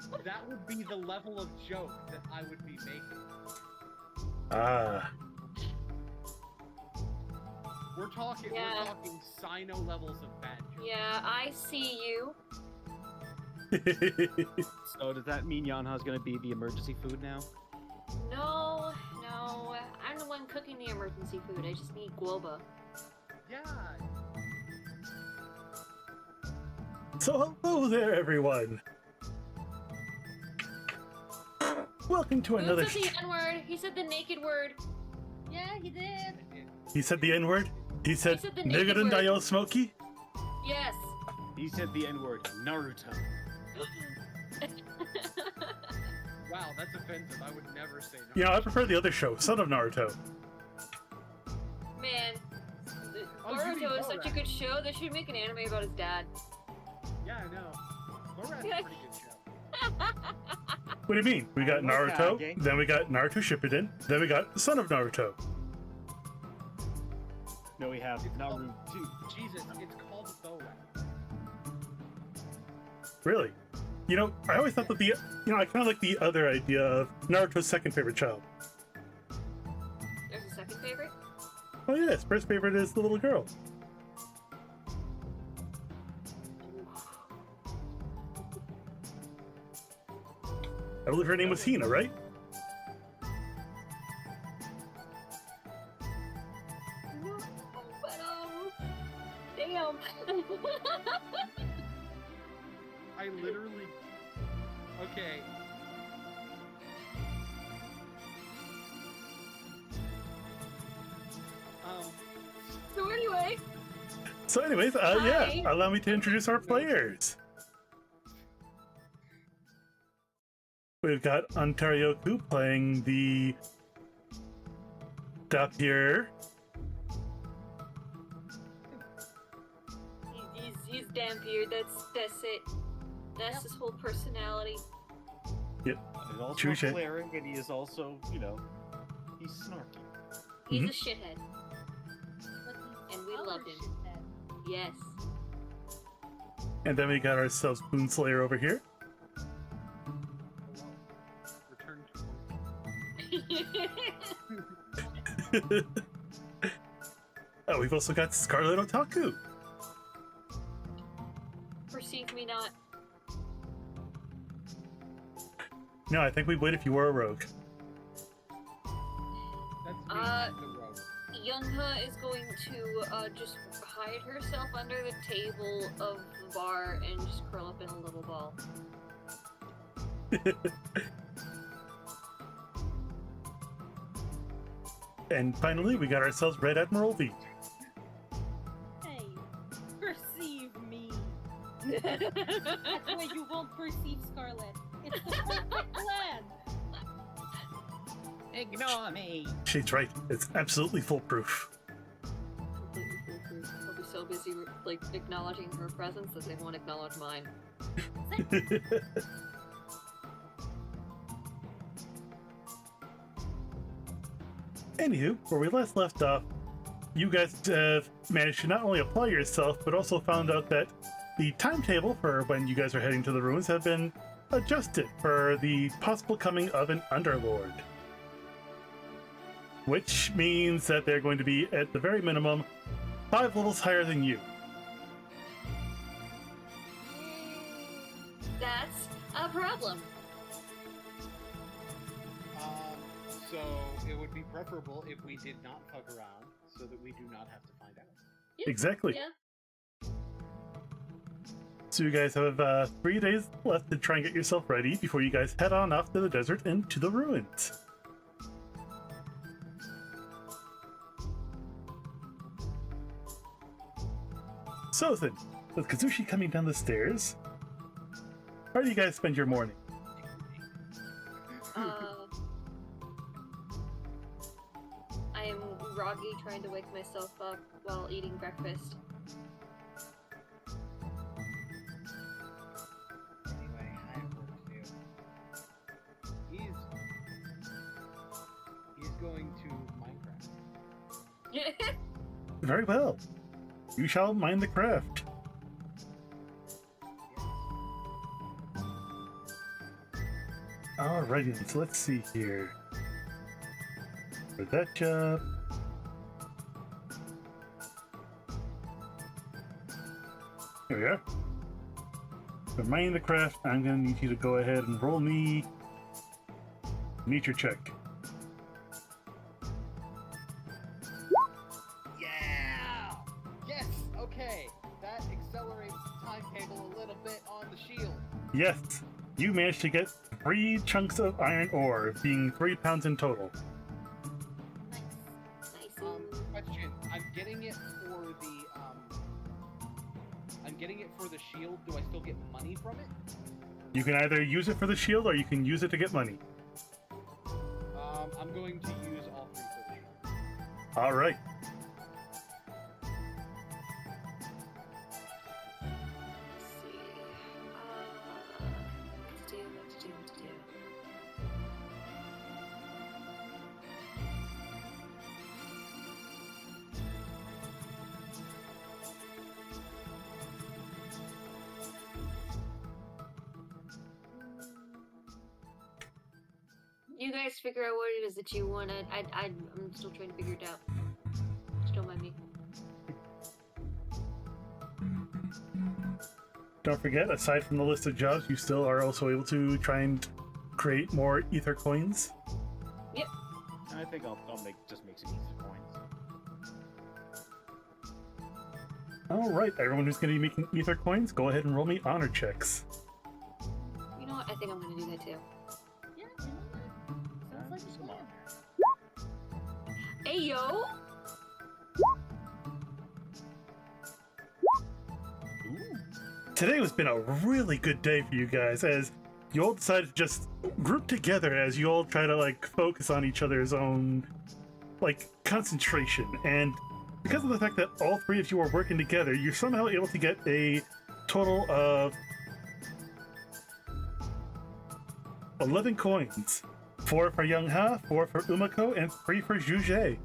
But that would be the level of joke that I would be making. We're talking Sino levels of bad jokes. Yeah, I see you. So does that mean Yanha's gonna be the emergency food now? No, I'm the one cooking the emergency food. I just need guoba. Yeah. So hello there, everyone. Welcome to another. Who said the N-word? He said the naked word. Yeah, he did. He said the N-word. He said the nigga naked and word. Smokey. Yes. He said the N-word. Naruto. Wow, that's offensive. I would never say no. You know, I prefer the other show, Son of Naruto. Man, Oh, you Naruto mean is such a Borat. good show. They should make an anime about his dad. Yeah, I know. Borat's a pretty good show. What do you mean? We got Naruto, Hokage. then we got Naruto Shippuden, then we got Son of Naruto. No, we have Naruto. Jesus, it's called Borat. Really? You know, I always thought that I kind of like the other idea of Naruto's second favorite child. There's a second favorite? Oh yes, first favorite is the little girl. I believe her name was Hina, right? No, but damn. I literally... Okay. So anyway, Yeah, allow me to introduce our players. We've got Ontarioku playing the Daqu. he's Dampier. That's it. That's his whole personality. Yep. He's also Touche. a cleric, and he is also, you know, he's snarky. He's Mhm. a shithead. But he's And we our loved him. shithead. Yes. And then we got ourselves BoonSlayer over here. Return to Oh, we've also got Scarlet Otaku. Perceive me not. No, I think we'd wait if you were a rogue. That's me, Uh, the rogue. Yanghe is going to just hide herself under the table of the bar and just curl up in a little ball. And finally, we got ourselves Red Admiral V. Hey, perceive me. That way you won't perceive Scarlet. It's the perfect plan. Ignore me. She's right. It's absolutely foolproof. Completely foolproof. I'll be so busy like acknowledging her presence that they won't acknowledge mine. Anywho, where we last left off, you guys have managed to not only apply yourself, but also found out that the timetable for when you guys are heading to the ruins have been adjusted for the possible coming of an Underlord. Which means that they're going to be, at the very minimum, 5 levels higher than you. That's a problem. So it would be preferable if we did not fuck around, so that we do not have to find out. Yeah. Exactly. Yeah. So you guys have 3 days left to try and get yourself ready before you guys head on off to the desert and to the ruins. So then, with Kuzushi coming down the stairs, how do you guys spend your morning? I am groggy trying to wake myself up while eating breakfast. Anyway, I have work to do. He's going to Minecraft. Very well. You shall mind the craft. Alrighty, so let's see here. For that job. Here we are. For mining the craft, I'm going to need you to go ahead and roll me nature check. Yeah! Yes! Okay. That accelerates the timetable a little bit on the shield. Yes, you managed to get 3 chunks of iron ore, being 3 pounds in total. Nice. Nice. Question. I'm getting it for the shield. Do I still get money from it? You can either use it for the shield or you can use it to get money. I'm going to use all 3 for the shield. Alright. Let's see. What to do. You guys figure out what it is that you want. I'm still trying to figure it out. Just don't mind me. Don't forget, aside from the list of jobs, you still are also able to try and create more ether coins. I think I'll just make some ether coins. Alright, everyone who's going to be making ether coins, go ahead and roll me honor checks. You know what? I think I'm gonna do that too. Yeah, you know what? Sounds like a Come plan. on. Hey yo! Ooh. Today has been a really good day for you guys, as you all decided to just group together as you all try to, like, focus on each other's own, like, concentration. And because of the fact that all 3 of you are working together, you're somehow able to get a total of 11 coins. 4 for Yanghe, 4 for Umeko, and 3 for Xue Zhe.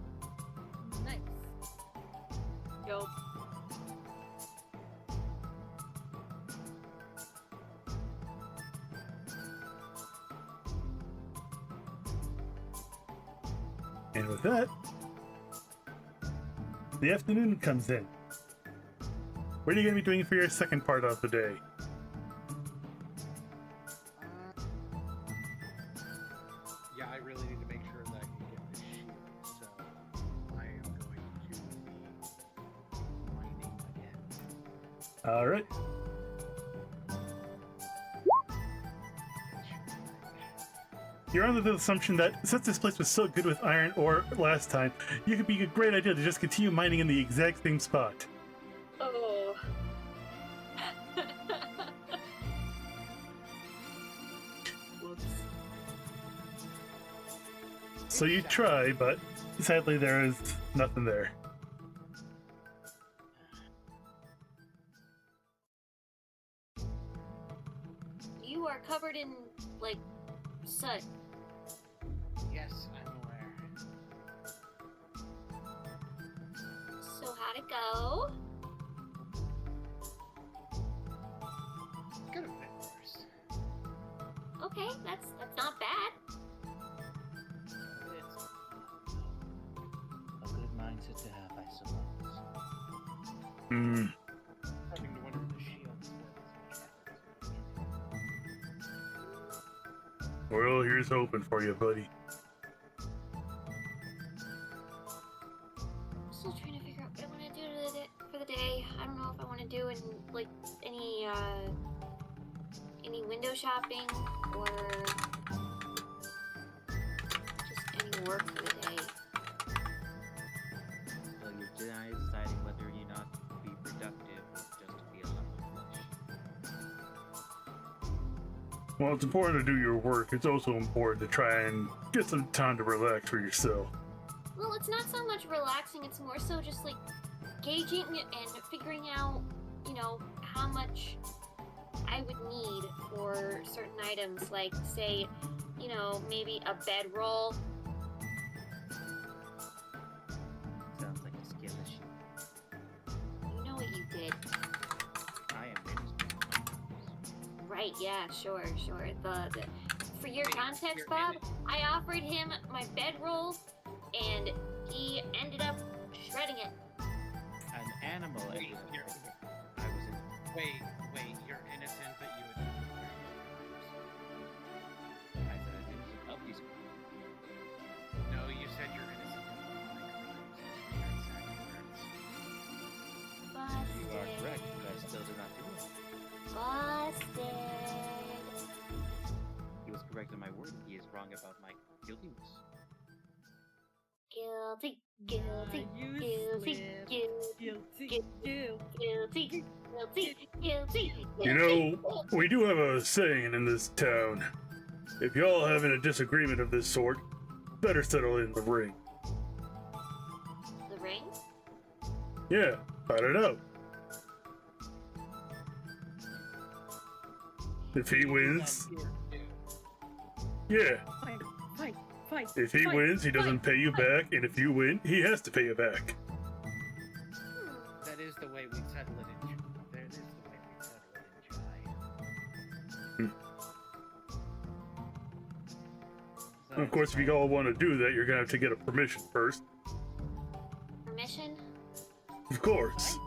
Nice. Yo. And with that, the afternoon comes in. What are you going to be doing for your second part of the day? Yeah, I really need to make sure that I can get this shield. So I am going to be mining again. Alright. You're under the assumption that since this place was so good with iron ore last time, you could be a great idea to just continue mining in the exact same spot. Oh. Whoops. So you try, but sadly there is nothing there. You are covered in, like, soot. Yes, I'm aware. So how'd it go? Could have been worse. Okay, that's not bad. It's A good mindset to have, I suppose. Hmm. starting to wonder if the shield is worth as much effort. Well, here's hoping for you, buddy. I'm still trying to figure out what I want to do for the day. I don't know if I want to do any window shopping or just any work for the day. So you're deciding whether or not to be productive or just to be a lump of flesh. Well, it's important to do your work. It's also important to try and get some time to relax for yourself. Well, it's not so much relaxing, it's more so just like gauging and figuring out, how much I would need for certain items, like, say, maybe a bedroll. Sounds like a skill issue. You know what you did. I am management. Right, yeah, sure. The for your Wait, context, you're Bob, in it. I offered him my bedroll, and he ended up shredding it. An animal Wait, ended up you're- breaking. I was in. Wait, you're innocent, but you would. I said I didn't help these people. No, you said you're innocent of my crimes. You are Busted. correct, but I still did not do it. Busted. He was correct in my word. He is wrong about my guiltiness. Guilty, guilty, You guilty, slip. guilty, Guilty. guilty, guilty, guilty. You know, we do have a saying in this town. If y'all having a disagreement of this sort, better settle in the ring. The ring? Yeah, fight it out. If he wins, yeah. Fight. If he wins, he doesn't pay you back, and if you win, he has to pay you back. That is the way we settle it in. That is the way we settle it in Jai. Of course, if you all want to do that, you're gonna have to get a permission first. Permission? Of course.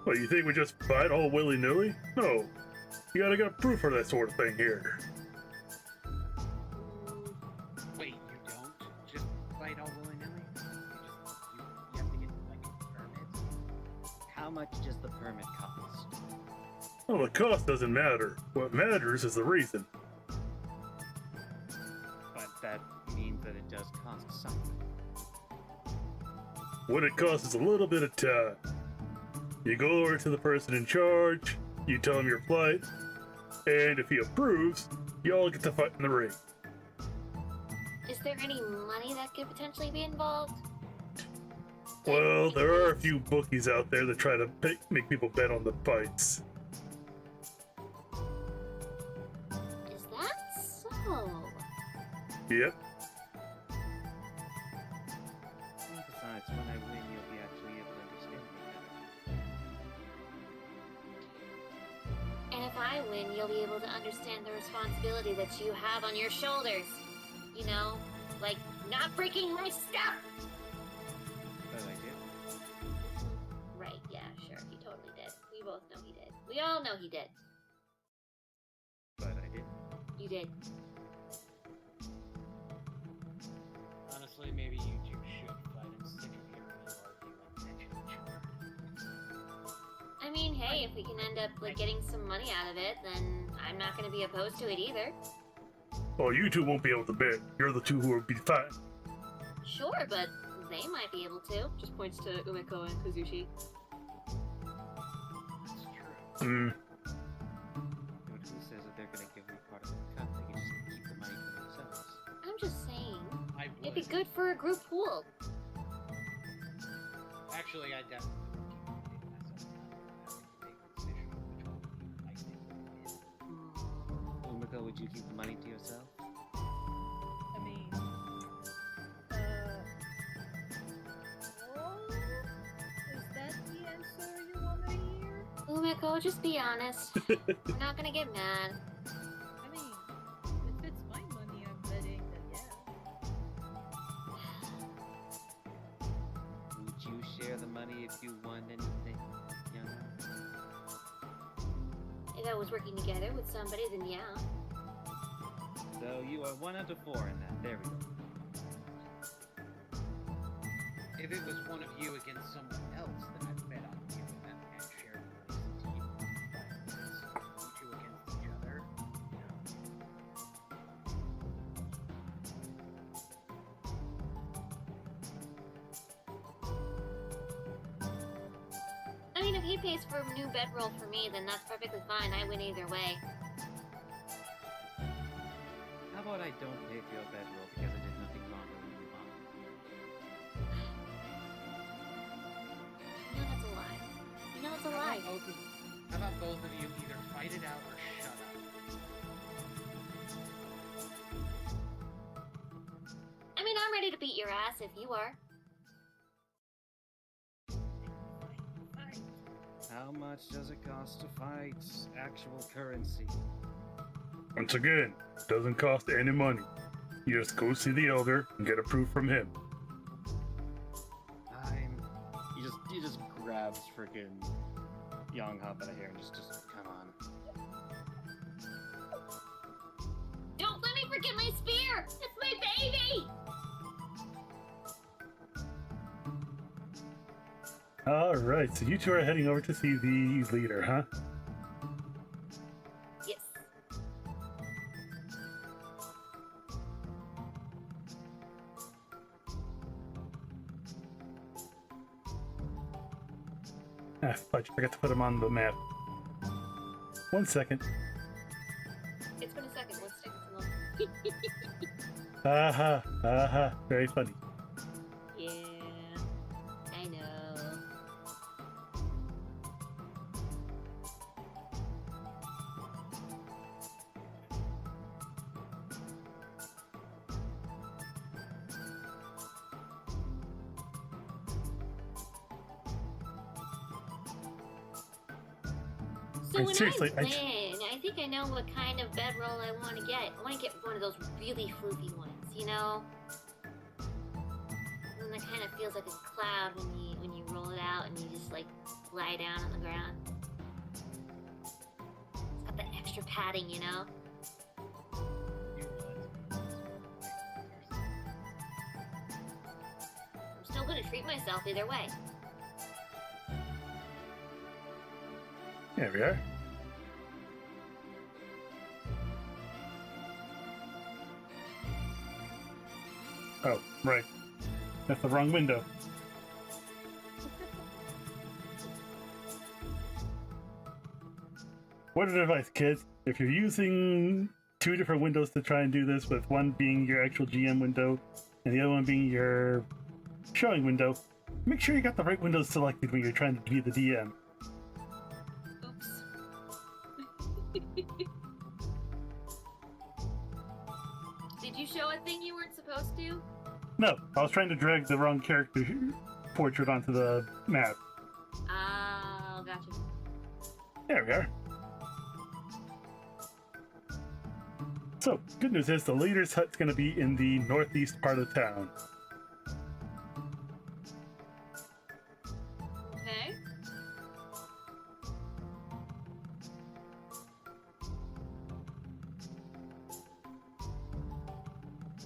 What, you think we just fight all willy-nilly? No. You gotta get proof for that sort of thing here. Wait, you don't just fight all willy-nilly? You have to get like a permit. How much does the permit cost? Well, the cost doesn't matter. What matters is the reason. But that means that it does cost something. What it costs is a little bit of time. You go over to the person in charge, you tell him your plight, and if he approves, you all get to fight in the ring. Is there any money that could potentially be involved? Well, there are a few bookies out there that try to make people bet on the fights. Is that so? Yep. And besides, when I win, you'll be actually able to understand me better. And if I win, you'll be able to understand the responsibility that you have on your shoulders. You know, like not breaking my stuff! But I did. Right, yeah, sure, he totally did. We both know he did. We all know he did. But I did. You did. Honestly, maybe you two should fight instead of hearing you argue intentionally sure. I mean, hey, if we can end up like getting some money out of it, then I'm not gonna be opposed to it either. Well, you two won't be able to bet. You're the two who will be fighting. Sure, but they might be able to. Just points to Umeko and Kuzushi. That's true. Hmm. Who says that they're gonna give me part of their cut? They can just keep the money for themselves. I'm just saying, I would. it'd be good for a group pool. Actually, I definitely would keep myself out of having to make a decision on which one I think would win. Umeko, would you keep the money to yourself? I mean, well, is that the answer you want to hear? Umeko, just be honest. We're not gonna get mad. I mean, if it's my money I'm betting, then yeah. Would you share the money if you won anything, Yanghe? If I was working together with somebody, then yeah. So you are 1 out of 4 in that. There we go. If it was one of you against someone else, then I'd bet on you and share the money as a team. But it's you two against each other, I mean, if he pays for a new bedroll for me, then that's perfectly fine. I win either way. How about I don't pay for your bedroll because I did nothing wrong and we move on? You know that's a lie. You know it's a How lie. about both of you either fight it out or shut up? I mean, I'm ready to beat your ass if you are. How much does it cost to fight? Actual currency. Once again, doesn't cost any money. You just go see the elder and get approved from him. He just grabs freaking Yanghe by the hair and just come on. Don't let me forget my spear! It's my baby! Alright, so you two are heading over to see the leader, huh? Yes. Ah, fudge, I forgot to put him on the map. 1 second. It's been a second. 1 second too long. Aha, very funny. Yeah, I know. So Wait, when seriously, I win, I think I know what kind of bedroll I want to get. I want to get one of those really floofy ones, you know? One that kind of feels like a cloud when you roll it out and you just like lie down on the ground. It's got that extra padding, you know? I'm still gonna treat myself either way. There we are. Oh, right. That's the wrong window. Word of advice, kids. If you're using 2 different windows to try and do this, with one being your actual GM window and the other one being your showing window, make sure you got the right windows selected when you're trying to be the DM. Oops. Did you show a thing you weren't supposed to? No, I was trying to drag the wrong character portrait onto the map. Oh, gotcha. There we are. So, good news is the leader's hut's going to be in the northeast part of town. Okay.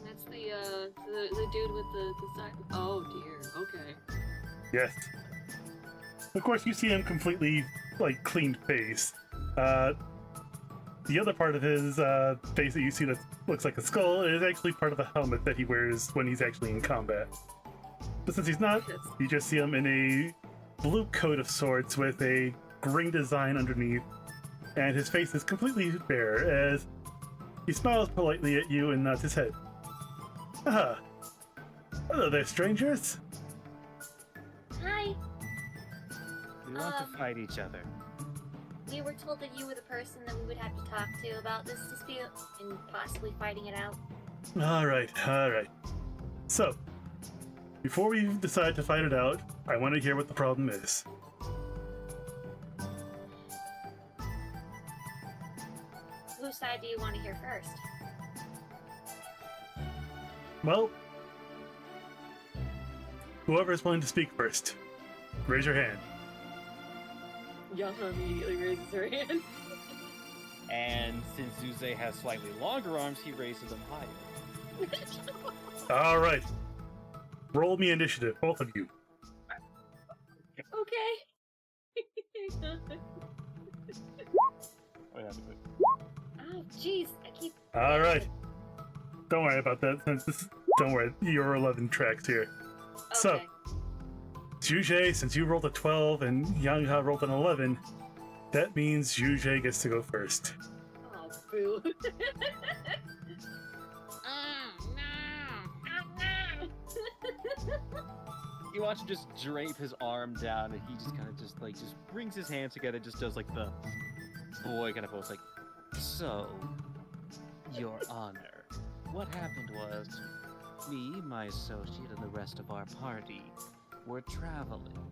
That's the dude with the side. Oh dear. Okay. Yes. Of course, you see him completely, like, clean face. The other part of his face that you see that looks like a skull is actually part of the helmet that he wears when he's actually in combat. But since he's not, you just see him in a blue coat of sorts with a green design underneath, and his face is completely bare as he smiles politely at you and nods his head. Ah, hello there, strangers. Hi. We want to fight each other. We were told that you were the person that we would have to talk to about this dispute and possibly fighting it out. Alright. So, before we decide to fight it out, I want to hear what the problem is. Whose side do you want to hear first? Well, whoever is willing to speak first, raise your hand. Yanghe immediately raises her hand. And since Xue Zhe has slightly longer arms, he raises them higher. Alright. Roll me initiative, both of you. Okay. Oh, jeez. I keep. Alright. Don't worry about that, don't worry, you're 11 tracks here. So, Okay. Xue Zhe, since you rolled a 12 and Yanghe rolled an 11, that means Xue Zhe gets to go first. Oh, boo. You watch him just drape his arm down, and he just kind of just brings his hands together, just does like the boy kind of pose, like, so, Your Honor, what happened was, me, my associate, and the rest of our party were traveling,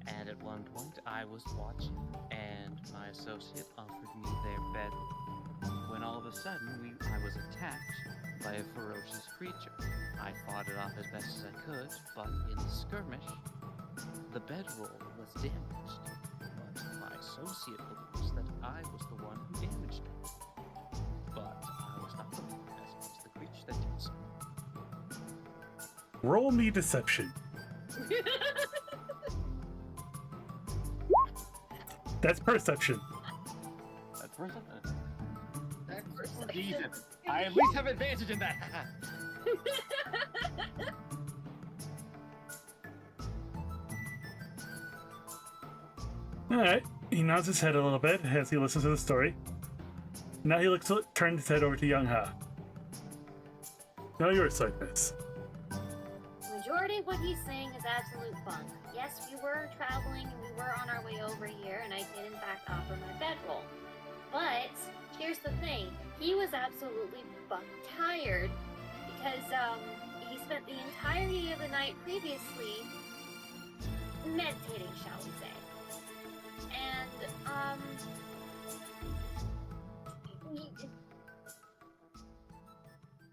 and at one point I was watching, and my associate offered me their bed. When all of a sudden, I was attacked by a ferocious creature. I fought it off as best as I could, but in the skirmish, the bedroll was damaged. But my associate believes that I was the one who damaged it. But I was not the one, as it was the creature that did so. Roll me deception. That's perception. That's perception. That's perception. Decent. I at least have advantage in that. Alright, he nods his head a little bit as he listens to the story. Now he turns his head over to Yanghe. Now your side, miss. Majority of what he's saying is absolute bunk. Yes, we were traveling and we were on our way over here, and I did in fact offer my bedroll. But here's the thing: he was absolutely bunk tired because he spent the entirety of the night previously meditating, shall we say? And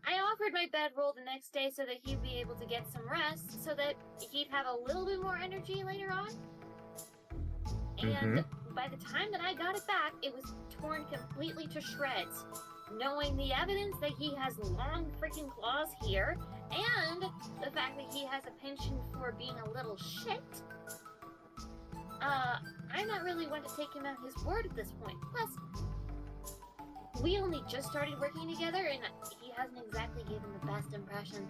I offered my bedroll the next day so that he'd be able to get some rest, so that he'd have a little bit more energy later on. And by the time that I got it back, it was torn completely to shreds. Knowing the evidence that he has long freaking claws here, and the fact that he has a penchant for being a little shit, I'm not really one to take him at his word at this point. Plus, we only just started working together, and he hasn't exactly given the best impression.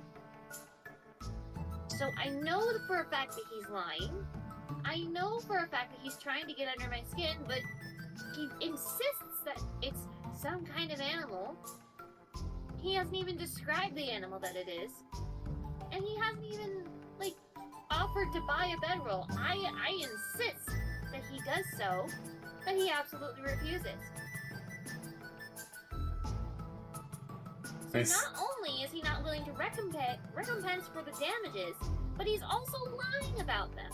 So I know for a fact that he's lying. I know for a fact that he's trying to get under my skin, but he insists that it's some kind of animal. He hasn't even described the animal that it is. And he hasn't even, like, offered to buy a bedroll. I insist that he does so, but he absolutely refuses. So Nice. not only is he not willing to recompense for the damages, but he's also lying about them.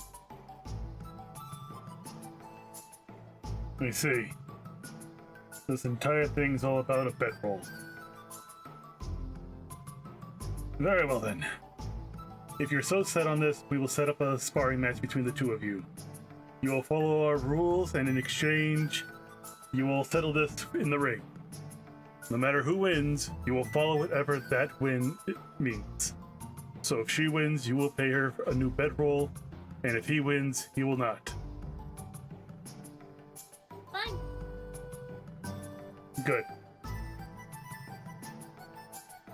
I see. This entire thing's all about a bedroll. Very well then. If you're so set on this, we will set up a sparring match between the two of you. You will follow our rules, and in exchange, you will settle this in the ring. No matter who wins, you will follow whatever that win means. So if she wins, you will pay her a new bedroll, and if he wins, he will not. Fine. Good.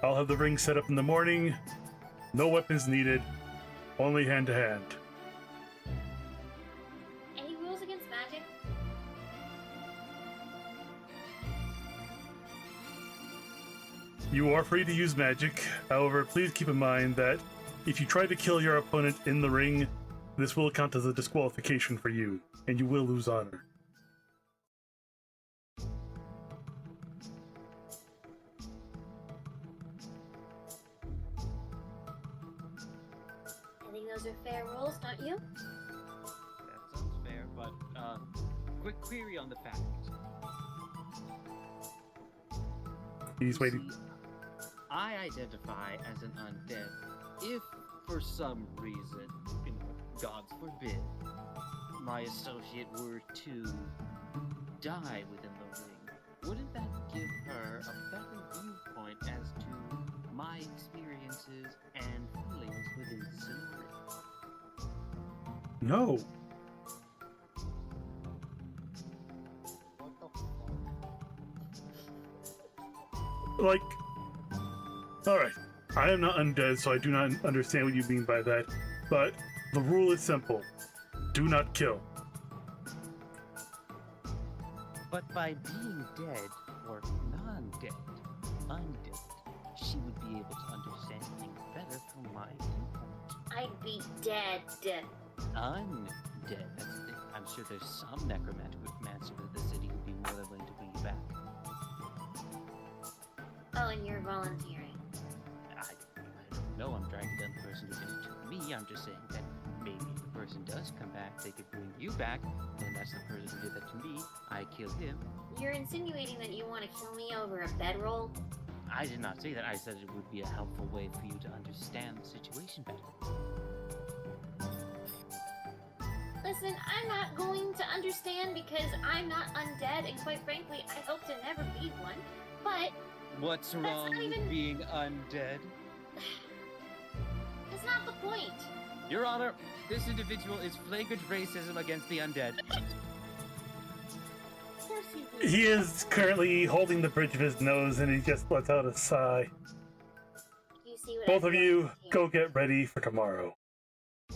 I'll have the ring set up in the morning. No weapons needed. Only hand to hand. Any rules against magic? You are free to use magic. However, please keep in mind that if you try to kill your opponent in the ring, this will count as a disqualification for you, and you will lose honor. I think those are fair rules, don't you? That sounds fair, but quick query on the fact. He's waiting. See, I identify as an undead. If, for some reason, gods forbid, my associate were to die within the ring, wouldn't that give her a better viewpoint as to my experiences and feelings within the scenario? No. What the fuck? Like, alright, I am not undead, so I do not understand what you mean by that, but the rule is simple. Do not kill. But by being dead, or non-dead, undead, she would be able to understand things better from my viewpoint. I'd be dead. Undead, that's the thing. I'm sure there's some necromancer with the city who'd be more than willing to bring you back. Oh, and you're volunteering. I don't know, I'm trying to tell the person who did it to me. I'm just saying that maybe the person does come back, they could bring you back, and that's the person who did that to me. I kill him. You're insinuating that you want to kill me over a bedroll? I did not say that. I said it would be a helpful way for you to understand the situation better. Listen, I'm not going to understand because I'm not undead, and quite frankly, I hope to never be one. But What's That's wrong not with even- being undead? that's not the point. Your Honor, this individual is flagrant racism against the undead. Of course you would. He is currently holding the bridge of his nose and he just lets out a sigh. You see what Both I'm of you, doing here? go get ready for tomorrow.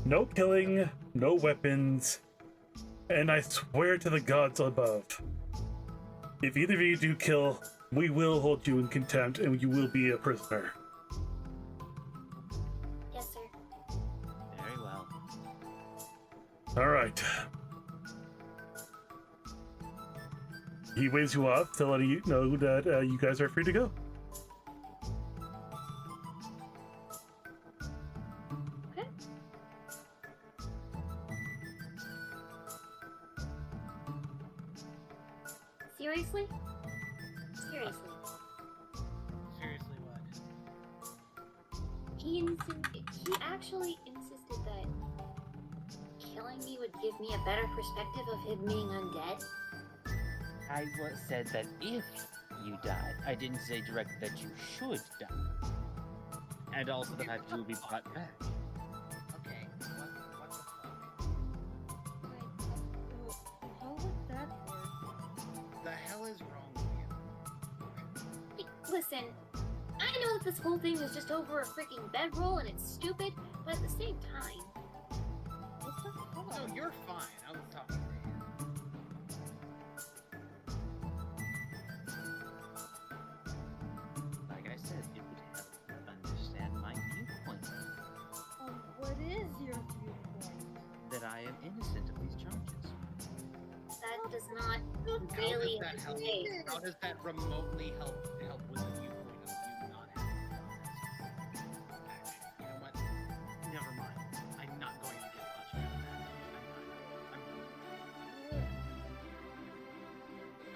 No killing, no weapons, and I swear to the gods above, if either of you do kill, we will hold you in contempt and you will be a prisoner. Yes, sir. Very well. Alright. He waves you off to let you know that you guys are free to go. Okay. Seriously? Seriously. Seriously, what? He actually insisted that killing me would give me a better perspective of him being undead. I said that if you died, I didn't say directly that you should die. And also the fact that you will be brought back. Okay, what the fuck? Like, how would that work? The hell is wrong with you? Listen, I know that this whole thing is just over a freaking bedroll and it's stupid, but at the same time, What the fuck? No, you're fine. I was talking to you. Like I said, it would help you understand my viewpoint. What is your viewpoint? That I am innocent of these charges. that does not How really does that help? okay. How does that remotely help with the viewpoint of you not having done this? Actually, you know what? Never mind. I'm not going to get much out of that.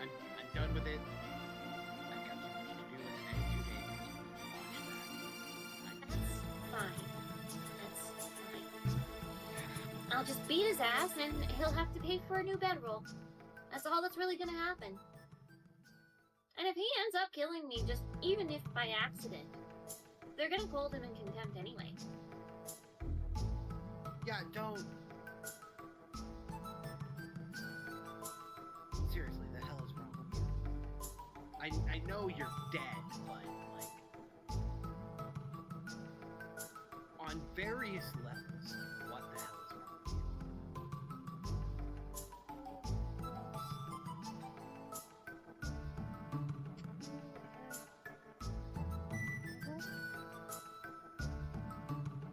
I'm done with it. I've got too much to do in the next 2 days. Watch that. That's fine. That's fine. I'll just beat his ass and he'll have to pay for a new bedroll. That's all that's really gonna happen. And if he ends up killing me, just even if by accident, they're gonna hold him in contempt anyway. Yeah, don't. Seriously, the hell is wrong with you? I know you're dead, but like on various levels, what the hell is wrong with you?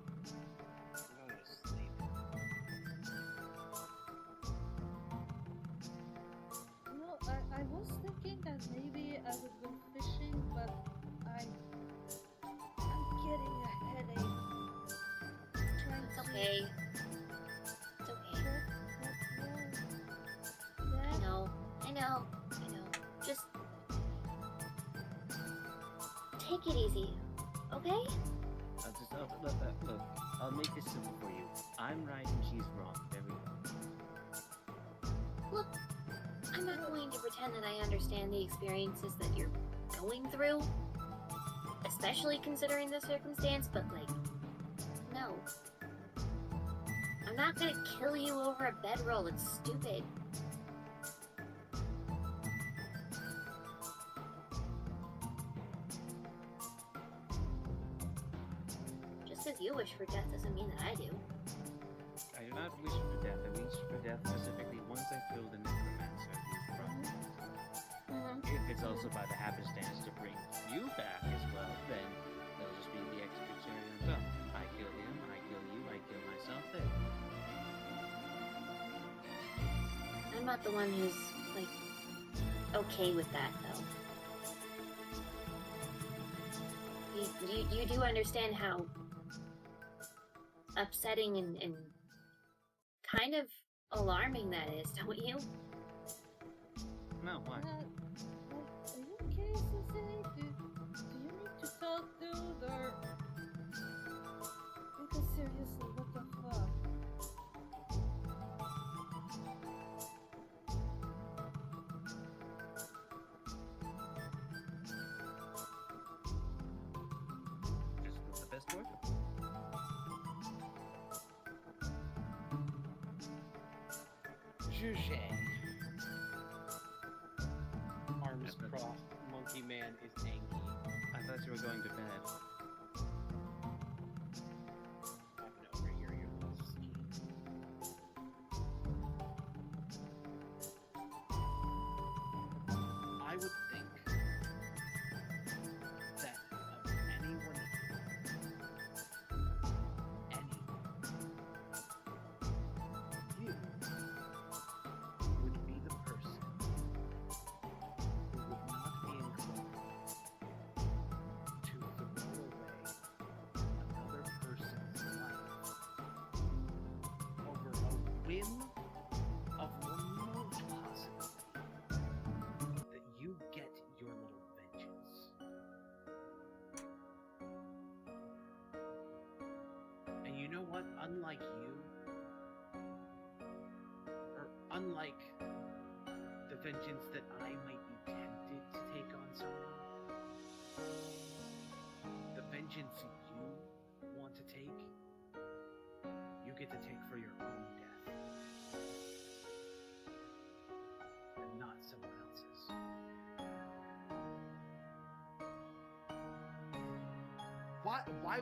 Go to sleep. No, I was thinking that maybe I would go fishing, but I'm getting a headache. Trying It's to okay. It's okay. I That know. I know. I know. Just take it easy, okay? Look, I'll make this simple for you. I'm right and she's wrong. There we go. Look, I'm not going to pretend that I understand the experiences that you're going through, especially considering the circumstance, but like, no. I'm not gonna kill you over a bedroll, it's stupid. Just because you wish for death doesn't mean that I do. I do not wish for death. I wish for death specifically once I kill the necromancer who's from me. If it's also by the happenstance to bring you back as well, then they'll just be the extra cherry on top. I kill him, I kill you, I kill myself there. I'm not the one who's, like, okay with that, though. You do understand how upsetting and kind of alarming that is, don't you? No, why? Are you okay, Sensei? Do you need to talk, dude, or... Because seriously, what the fuck? Just the best work. Xue Zhe. Arms Yes, but- crossed, monkey man is angry. I thought you were going to bed. I'm gonna overhear your little scheme. I would think that of anyone you would be the person who would not be inclined to throw away another person's life over a whim of remote possibility that you get your little vengeance. And you know what? Unlike you, or unlike the vengeance that I might be tempted to take on someone, the vengeance you want to take, you get to take for your own death, and not someone else's. Why?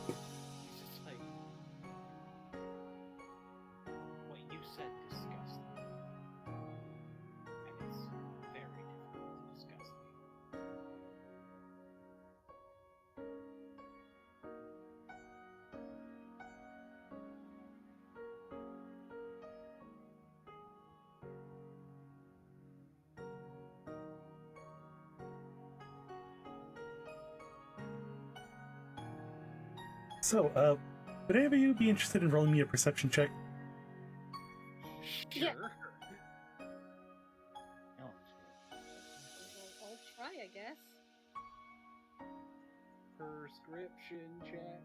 He's just like, what you said disgusts me. And it's very difficult to disgust me. So, would any of you be interested in rolling me a perception check? Yeah. Sure. Oh, I'll try, I guess. Prescription check.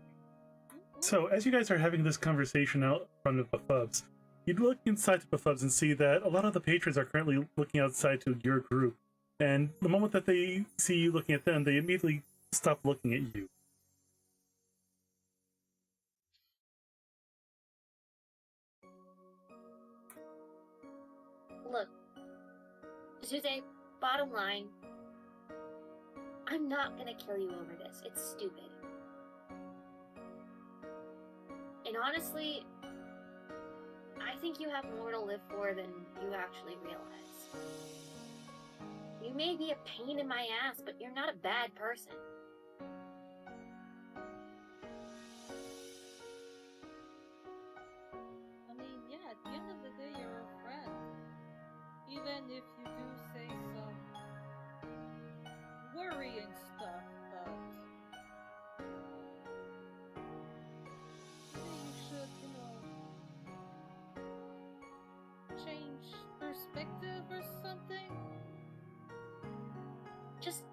So, as you guys are having this conversation out front of the pubs, you look inside the pubs and see that a lot of the patrons are currently looking outside to your group. And the moment that they see you looking at them, they immediately stop looking at you. Look, Zue, bottom line, I'm not gonna kill you over this. It's stupid. And honestly, I think you have more to live for than you actually realize. You may be a pain in my ass, but you're not a bad person. I mean, yeah, at the end of the day, you're a friend. Even if you do say some worrying stuff, but maybe you should, change perspective or something. Just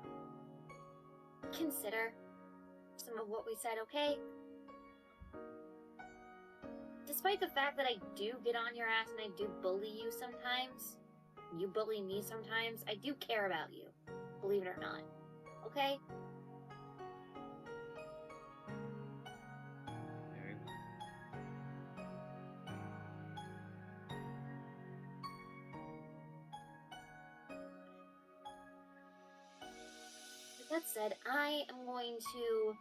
consider some of what we said, okay? Despite the fact that I do get on your ass and I do bully you sometimes, you bully me sometimes, I do care about you, believe it or not. Okay? very well. With that said, I am going to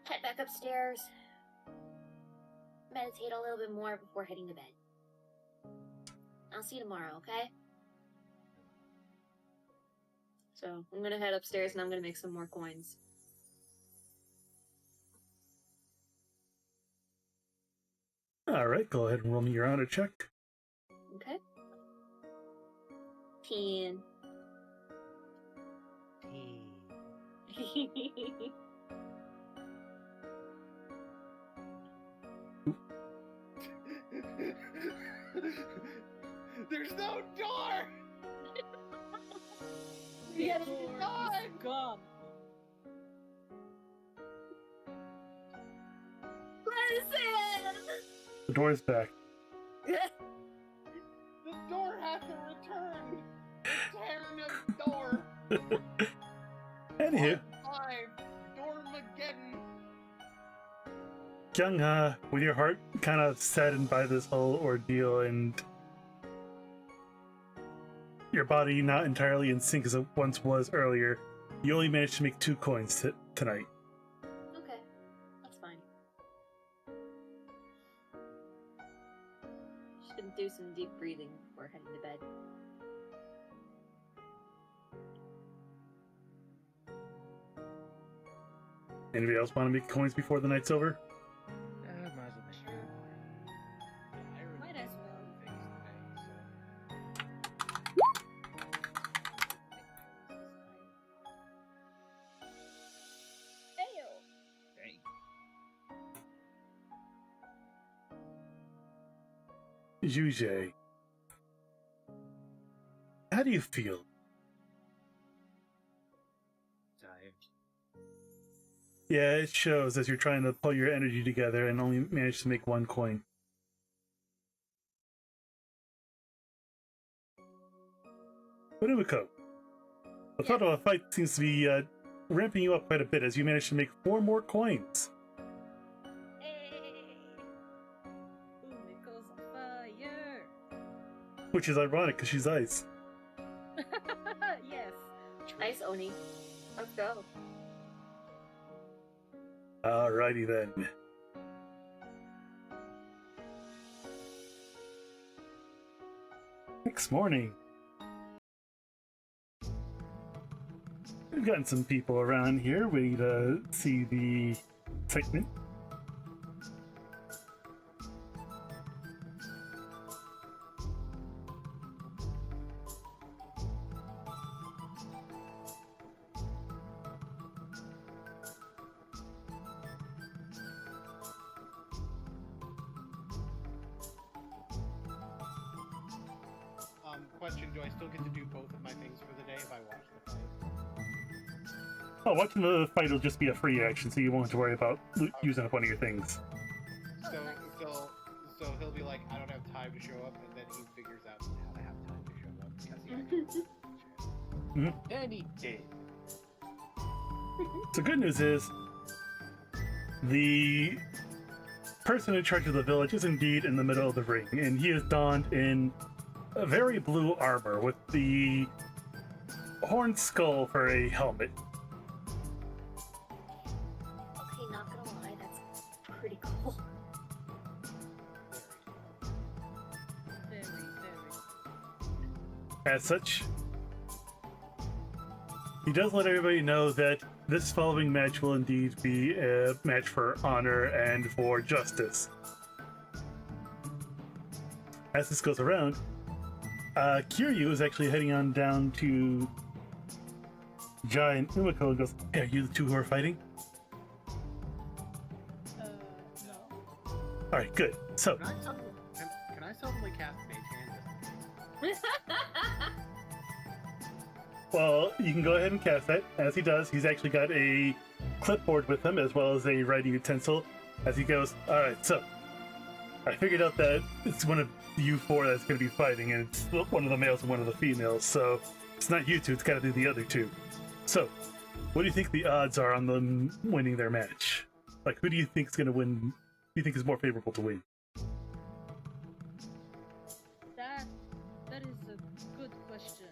head back upstairs, meditate a little bit more before heading to bed. I'll see you tomorrow, okay? So, I'm gonna head upstairs and I'm gonna make some more coins. Alright, go ahead and roll me your honor check. Okay? 10. There's no door! The Yes, door God! is gone. Listen! The door's back. The door hasn't returned! Return of door! Anywho, Part 5, Dormageddon! Yanghe, with your heart kind of saddened by this whole ordeal and your body not entirely in sync as it once was earlier, you only managed to make 2 coins tonight. Okay, that's fine. Should do some deep breathing before heading to bed. Anybody else want to make coins before the night's over? Might as well make sure. Might as well. Ayo! Dang. Xue Zhe, how do you feel? Tired. Yeah, it shows as you're trying to pull your energy together and only managed to make 1 coin. But Umeko, the thought of a fight seems to be ramping you up quite a bit as you managed to make 4 more coins. Hey! Umeko's on fire! Which is ironic because she's ice. Yes. Nice, Oni. Let's go. Alrighty then. Next morning. We've gotten some people around here waiting to see the excitement. Question, do I still get to do both of my things for the day if I watch the fight? Oh, watching the fight will just be a free action, so you won't have to worry about using up one of your things. So, so he'll be like, I don't have time to show up, and then he figures out how to have time to show up because he actually And he did. So good news is, the person in charge of the village is indeed in the middle of the ring, and he is donned in a very blue armor with the horned skull for a helmet. Okay, not gonna lie, that's pretty cool. Very, very. As such, he does let everybody know that this following match will indeed be a match for honor and for justice. As this goes around, Kiryu is actually heading on down to Jai and Umeko and goes, "Hey, are you the 2 who are fighting?" No. Alright, good. So, Can I suddenly cast Mage Hand? well, you can go ahead and cast that. As he does, he's actually got a clipboard with him as well as a writing utensil. As he goes, "Alright, so I figured out that it's one of you 4 that's going to be fighting, and it's one of the males and one of the females, so it's not you 2, it's got to be the other 2. So, what do you think the odds are on them winning their match? Like, who do you think is going to win? Who do you think is more favorable to win?" That is a good question.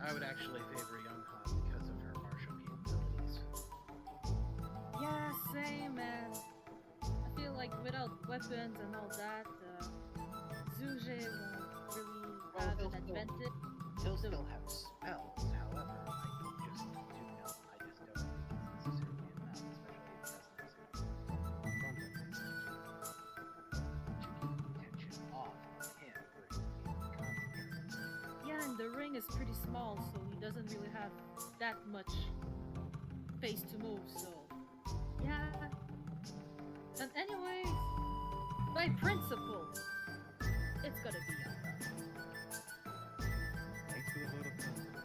I would actually favor Yanghe because of her martial capabilities. Yeah, same, man. I feel like without weapons and all that, Xue Zhe won't really Well, have he'll an still- advantage. He'll still have spells, however, I just don't think it's necessarily enough, especially if it doesn't necessarily to keep attention off of him versus being concentrated. Yeah, and the ring is pretty small, so he doesn't really have that much space to move, so... Yeah. And Anyways, by principle, it's gonna be Yanghe. Thanks for the vote of confidence.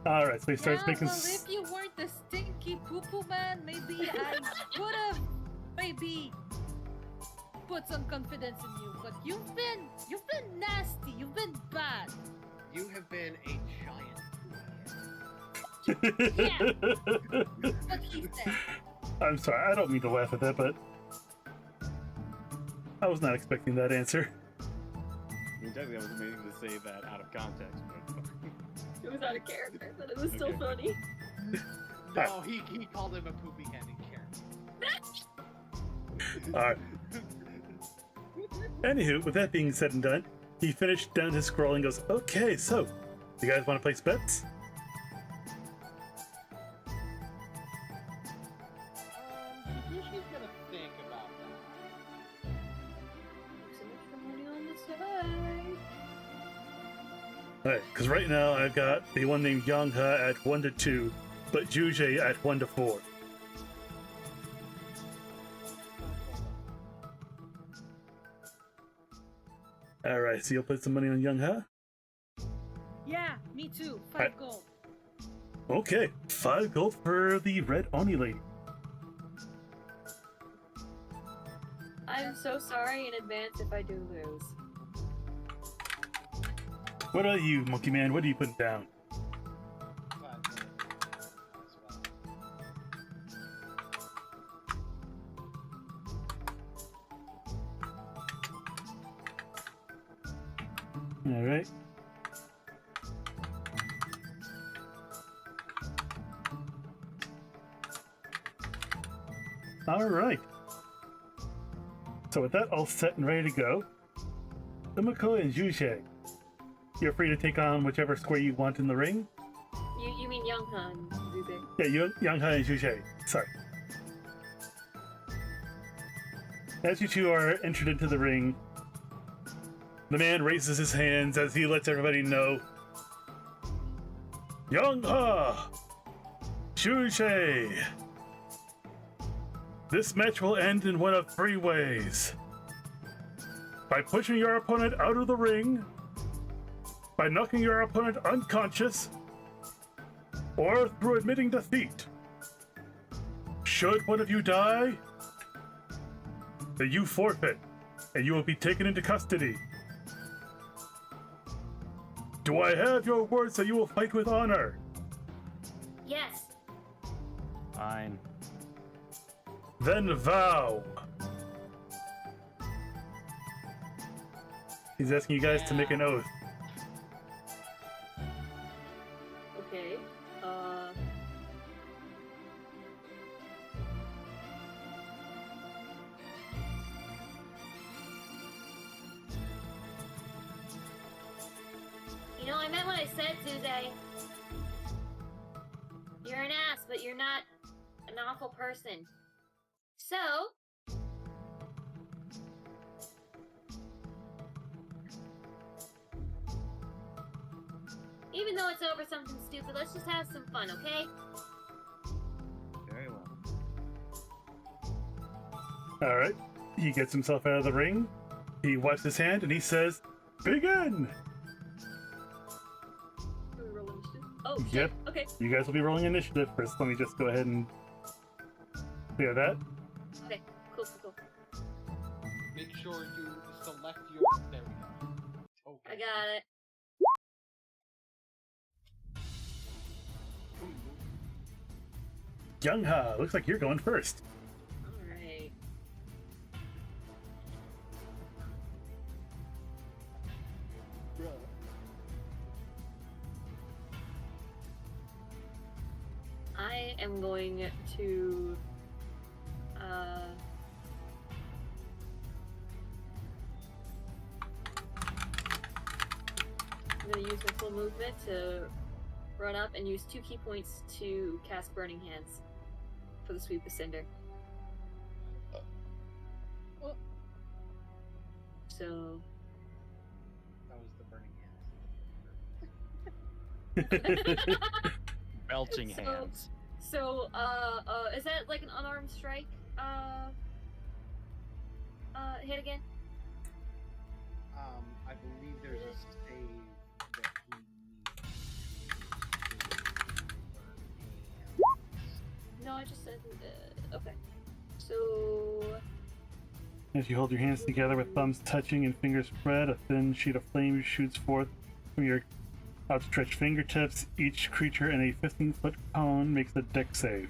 Alright, so he starts Yeah, making. well, if you weren't the stinky poo-poo man, maybe I would have maybe put some confidence in you. But you've been nasty. You've been bad. You have been a giant What he said. I'm sorry, I don't mean to laugh at that, but I was not expecting that answer. I mean, technically, I was amazing to say that out of context, but It was out of character, but it was still Okay. funny. No, he called him a poopy head in character. Alright. Anywho, with that being said and done, he finished down his scroll and goes, okay, so, you guys want to place bets? Kuzushi's gonna think about that. So much for money on the side. Alright, because right now I've got the one named Yanghe at 1 to 2, but Xue Zhe at 1 to 4. Alright, so you'll put some money on Yanghe? Yeah, me too. 5 Alright. gold. Okay, 5 gold for the red Oni lady. I'm so sorry in advance if I do lose. What about you, Monkey Man? What are you putting down? Alright. Alright. So with that all set and ready to go, Umeko and Xue Zhe, you're free to take on whichever square you want in the ring. You mean Yanghe and Xue Zhe. Yeah, Yanghe and Xue Zhe. Sorry. As you two are entered into the ring, the man raises his hands as he lets everybody know. Yanghe! Xue Zhe! This match will end in one of 3 ways. By pushing your opponent out of the ring, by knocking your opponent unconscious, or through admitting defeat. Should one of you die, then you forfeit, and you will be taken into custody. Do I have your words that you will fight with honor? Yes. fine. Then vow. He's asking you guys to make an oath. Okay. You know, I meant what I said, Xue Zhe. You're an ass, but you're not an awful person. So, even though it's over something stupid, let's just have some fun, okay? Very well. Alright. He gets himself out of the ring. He wipes his hand and he says, begin! Can we roll initiative? Oh, shit. Yep. Okay. You guys will be rolling initiative first. Let me just go ahead and clear that. Okay. Cool, cool, cool. Make sure you select your. There we go. Okay. I got it. Yanghe, looks like you're going first. Alright. I am going to I'm gonna use my full movement to run up and use 2 key points to cast Burning Hands for the Sweep of Cinder. So That was the burning hands. Belching So- hands. So, is that like an unarmed strike? hit again? I believe there's a save that he needs. No, I just said, okay. So, As you hold your hands together with thumbs touching and fingers spread, a thin sheet of flame shoots forth from your outstretched fingertips. Each creature in a 15-foot cone makes a dex save.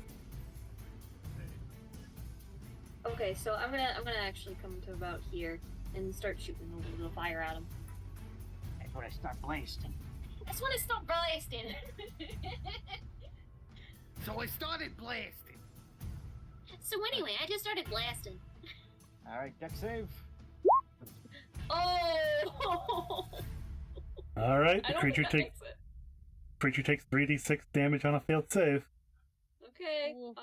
okay, so I'm gonna actually come to about here and start shooting a little fire at him. That's when I start blasting. That's when I start blasting. So I started blasting. So anyway, I just started blasting. Alright, deck save. Oh! All right, I the don't creature think that takes makes it. creature takes 3d6 damage on a failed save. Okay, Ooh.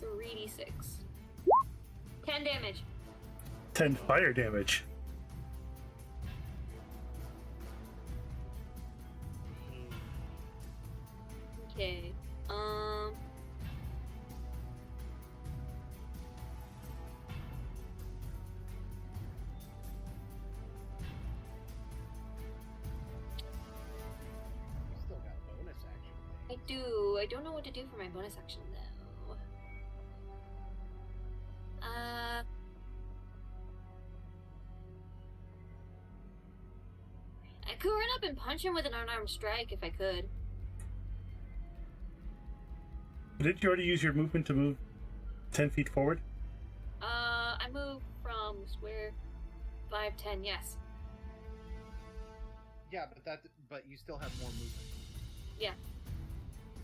3d6. 10 damage. 10 fire damage. Okay, You still got bonus action. I do. I don't know what to do for my bonus action, though. I could run up and punch him with an unarmed strike if I could. Did you already use your movement to move 10 feet forward? I moved from square 5, 10, yes. Yeah, but you still have more movement. Yeah.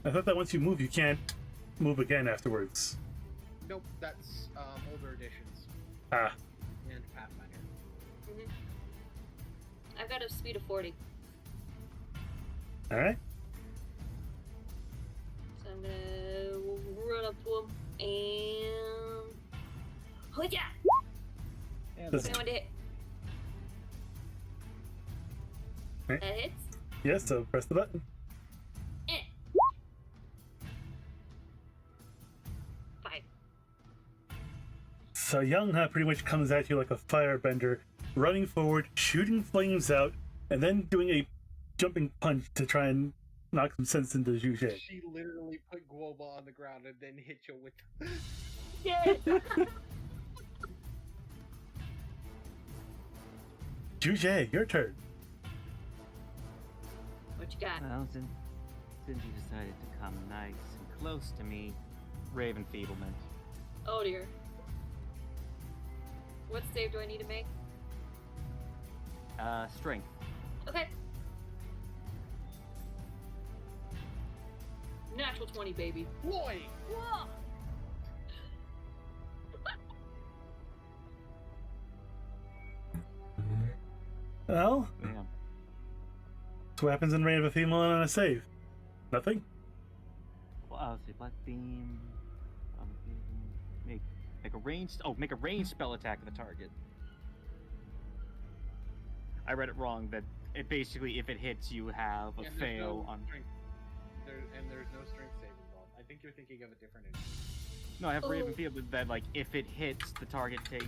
I thought that once you move, you can't move again afterwards. Nope, that's older editions Ah, and Pathfinder. Mm-hmm. I've got a speed of 40, all right. so I'm gonna run up to him and... Hoja! Yeah, Does- I want to hit. Right. That hits. Yes, so press the button. Eh. 5. So Yanghe pretty much comes at you like a firebender, running forward, shooting flames out, and then doing a jumping punch to try and knock some sense into Xue Zhe. She literally put Guoba on the ground and then hit you with. Yeah. Xue Zhe, your turn. What you got? Well, since you decided to come nice and close to me, Raven Feeblement. Oh dear. What save do I need to make? Strength. Okay. Natural 20, baby. Boy! Whoa! Well, Yeah. that's what happens in Reign of a Female on a save. Nothing? Well, I'll say Black Beam. Make a ranged. Oh, make a ranged spell attack at the target. I read it wrong. That it basically, if it hits, you have a And there's fail no on. strength. There's no strength save involved. I think you're thinking of a different issue. No, I have Raven Oh. Feeblement that like if it hits, the target take.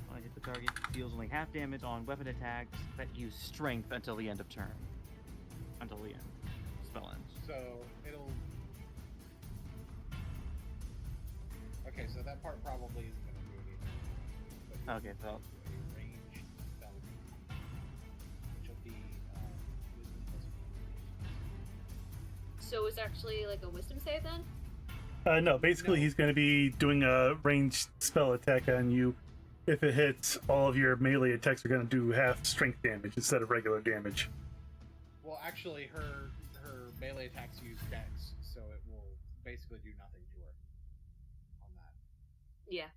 When I hit the target, deals only half damage on weapon attacks that use strength until the end of turn. Until the end. Spell ends. So it'll. Okay, so that part probably isn't going to do anything. But Okay, so a ranged spell, which will be wisdom plus communications. So it's actually like a wisdom save then? No, basically No. he's going to be doing a ranged spell attack on you. If it hits, all of your melee attacks are going to do half strength damage instead of regular damage. Well, actually, her melee attacks use dex, so it will basically do nothing to her on that. Yeah.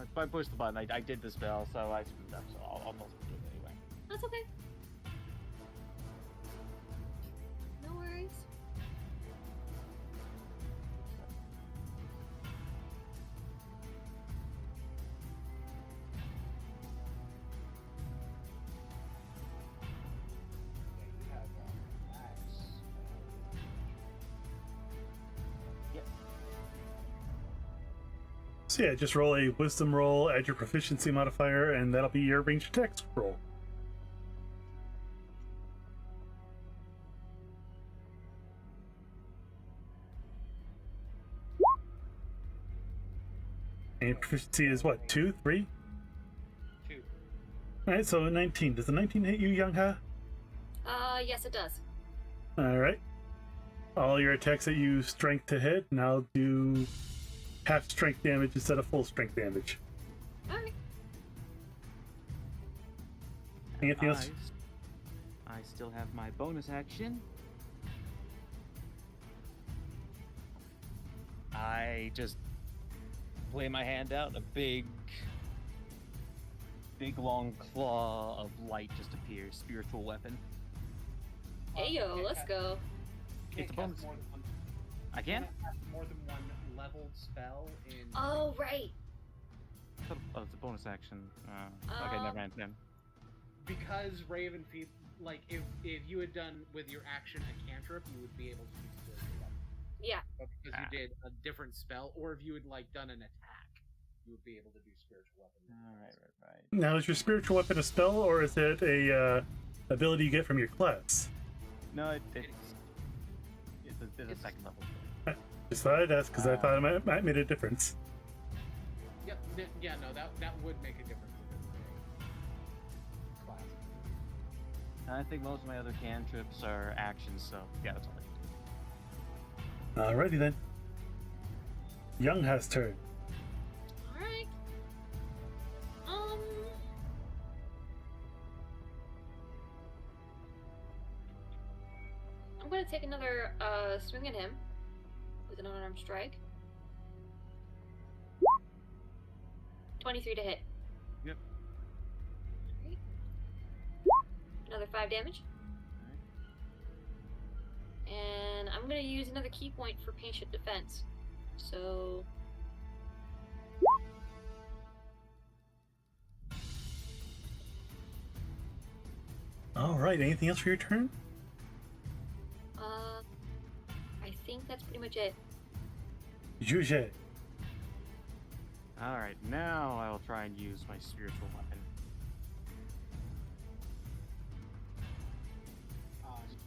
If I push the button, I did the spell, so I screwed up. So I'll do it anyway. That's okay. No worries. Yeah, you So yeah, just roll a wisdom roll, add your proficiency modifier, and that'll be your ranged attack roll. And proficiency is what, 2, 3? 2. Alright, so 19. Does the 19 hit you, Yanghe? Yes, it does. Alright. All your attacks that use strength to hit now do half strength damage instead of full strength damage. Alright. Anything else? I still have my bonus action. I just play my hand out, a big long claw of light just appears. Spiritual weapon. Hey yo, let's go. It's a bonus. I You can? can't cast more than one leveled spell in. Oh, right. Oh, it's a bonus action. Okay, never mind then. Because Raven, like if you had done with your action a cantrip, you would be able to use spiritual weapon. Yeah. But because you did a different spell, or if you had like done an attack, you would be able to do spiritual weapon. Right. Now, is your spiritual weapon a spell, or is it a ability you get from your class? No, it's a second level. Just thought I'd ask because I thought it might make a difference. Yep. Yeah. No. That would make a difference within the class. I think most of my other cantrips are actions, so yeah, that's all I can do. Alrighty then. Yanghe's turn. Alright. I'm gonna take another swing at him with an unarmed strike. 23 to hit. Yep. Alright. Another 5 damage. And I'm gonna use another key point for patient defense. So Alright, anything else for your turn? I think that's pretty much it. Xue Zhe. Alright, now I will try and use my spiritual weapon.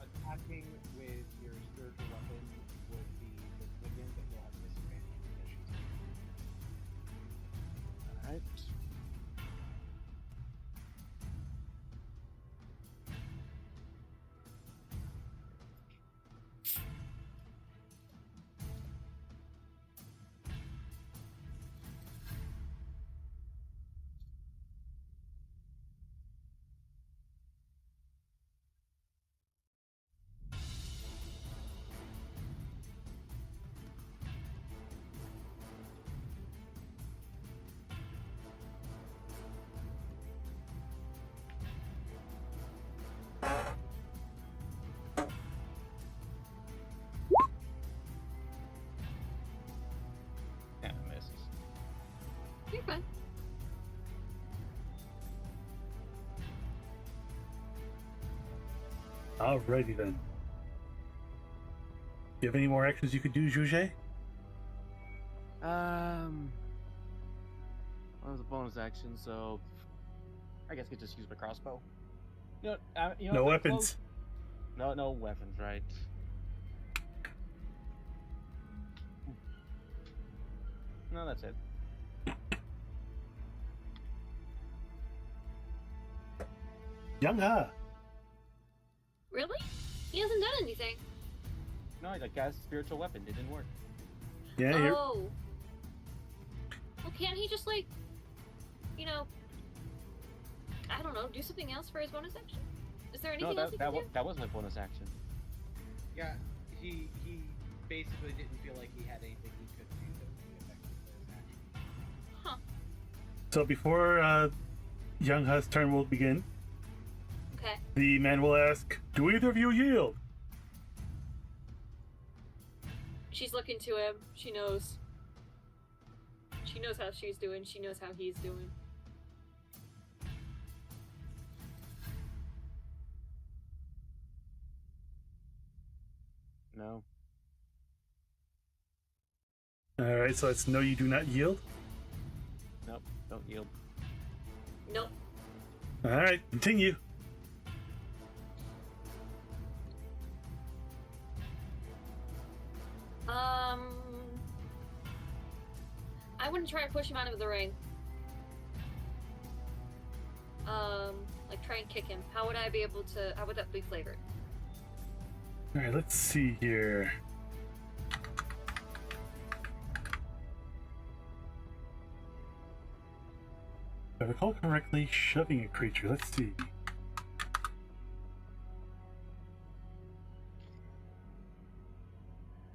Attacking with your spiritual weapon would be resilient, but you'll have disadvantage conditions. Alright. Yeah, misses. You're fine. Alrighty then. Do you have any more actions you could do, Xue Zhe? Well, it was a bonus action, so I guess I could just use my crossbow. You know, No they're weapons. close. No weapons, right? No, that's it. Yanghe. Really? He hasn't done anything. No, I cast spiritual weapon. It didn't work. Yeah, you're... Oh. Well, can't he just, like, you know, I don't know, do something else for his bonus action? Is there anything No, else he can do? that was my bonus action. Yeah, he basically didn't feel like he had anything he could do that would be effective for his action. Huh. So before Yanghe's turn will begin, Okay. the man will ask, do either of you yield? She's looking to him. She knows. She knows how she's doing. She knows how he's doing. No. Alright, so it's no, you do not yield. Don't yield. Nope. All right, continue. I want to try and push him out of the ring. Like try and kick him. How would I be able to? How would that be flavored? All right, let's see here. If I recall correctly, shoving a creature. Let's see.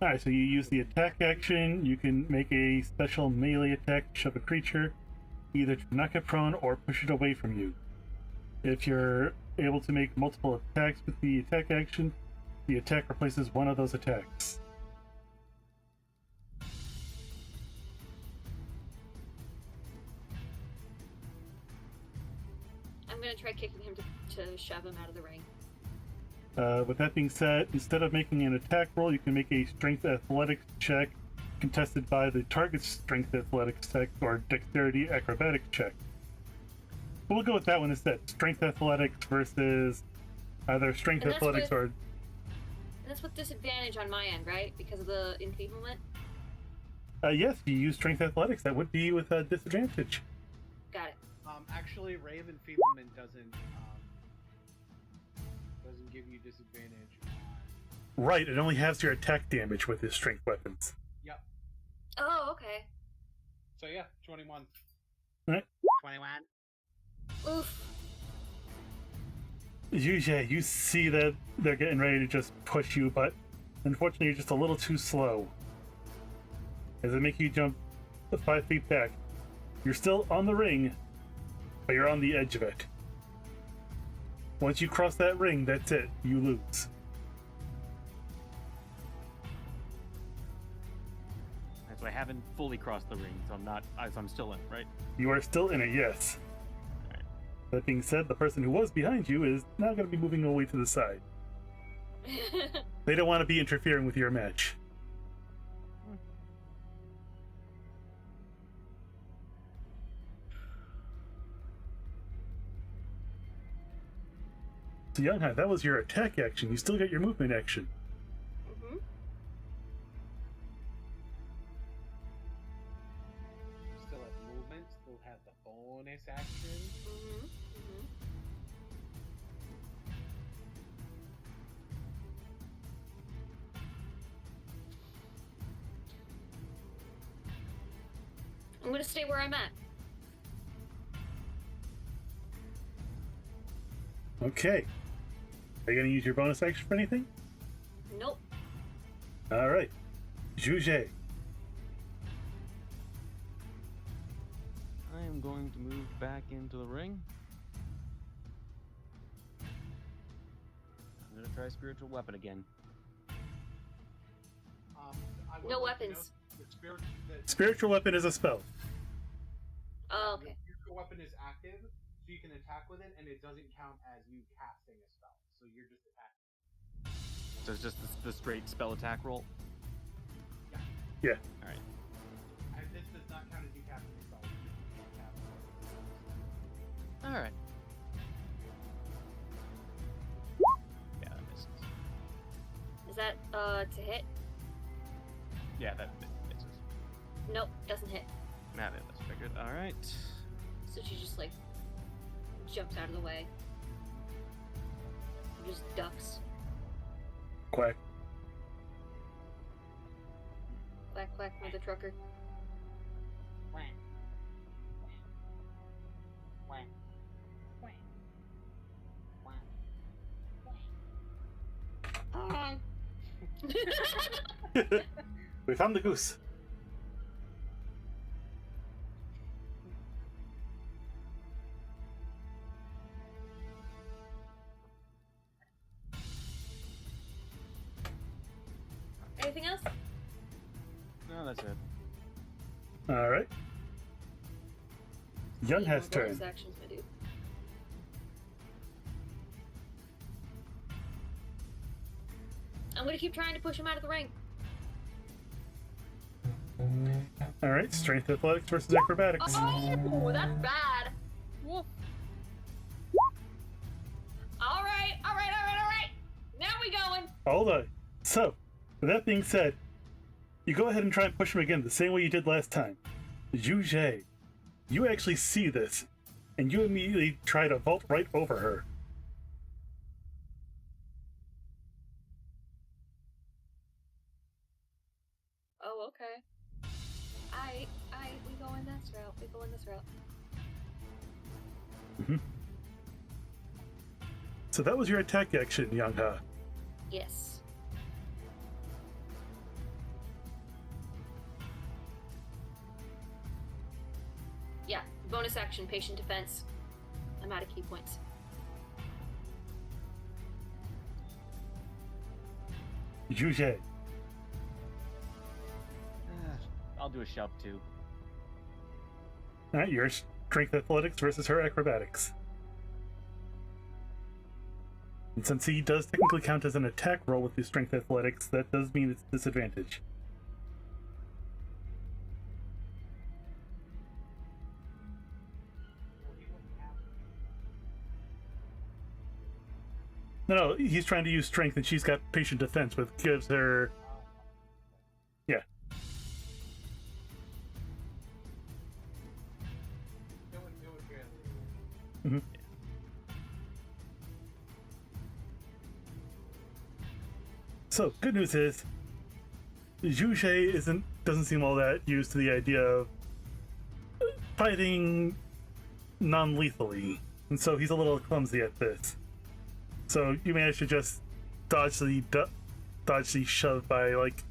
Alright, so you use the attack action. You can make a special melee attack to shove a creature, either to knock it prone or push it away from you. If you're able to make multiple attacks with the attack action, the attack replaces one of those attacks. I'm gonna try kicking him to shove him out of the ring. With that being said, instead of making an attack roll, you can make a strength athletics check contested by the target's strength athletics check or dexterity acrobatics check. But we'll go with that one instead. Strength athletics versus either strength And that's athletics with- or... And that's with disadvantage on my end, right? Because of the enfeeblement? yes, if you use strength athletics, that would be with a disadvantage. Got it. Actually, Ray of Enfeeblement doesn't give you disadvantage on... Right, it only has your attack damage with his strength weapons. Yep. Oh, okay. So yeah, 21. Alright. 21. Oof. Yanghe, you see that they're getting ready to just push you, but unfortunately you're just a little too slow. As they make you jump 5 feet back. You're still on the ring, but you're on the edge of it. Once you cross that ring, that's it. You lose. So I haven't fully crossed the ring, so I'm still in it, right? You are still in it, yes. Alright. That being said, the person who was behind you is now going to be moving away to the side. They don't want to be interfering with your match. So Yanghe, that was your attack action. You still get your movement action. Mm-hmm. Still have movement, still have the bonus action. Mm-hmm. Mm-hmm. I'm gonna stay where I'm at. Okay. Are you going to use your bonus action for anything? Nope. Alright. Xue Zhe. I am going to move back into the ring. I'm gonna try spiritual weapon again. I would No like to weapons. note the Spiritual weapon is a spell. Oh, okay. Your spiritual weapon is active, so you can attack with it, and it doesn't count as you casting a spell. So you're just attacking. So it's just the straight spell attack roll? Yeah. Alright. And this does not count as you casting a spell. You can't cast it. Alright. Yeah, that misses. Is that to hit? Yeah, that misses. Nope, doesn't hit. Nah, that's figured. Alright. So she just like jumps out of the way. Just ducks. Quack. Quack quack, mother trucker. We found the goose. Anything else? No, that's it. Alright. Yanghe's turn. Bonus actions, my dude. I'm gonna keep trying to push him out of the ring. All right, strength athletics versus acrobatics. Oh, that's bad. Woof. All right. Now we going. Hold on. So, with that being said, you go ahead and try and push him again the same way you did last time. Xue Zhe, you actually see this, and you immediately try to vault right over her. Oh, okay. We go in this route. So that was your attack action, Yanghe. Yes. Yeah, bonus action, patient defense. I'm out of key points. Xue Zhe. I'll do a shove too. All right, your strength athletics versus her acrobatics. And since he does technically count as an attack roll with his strength athletics, that does mean it's disadvantage. No, he's trying to use strength, and she's got patient defense, which gives her... Yeah. Mm-hmm. So, good news is, Xue Zhe doesn't seem all that used to the idea of fighting non-lethally, and so he's a little clumsy at this. So you managed to just dodge the shove by like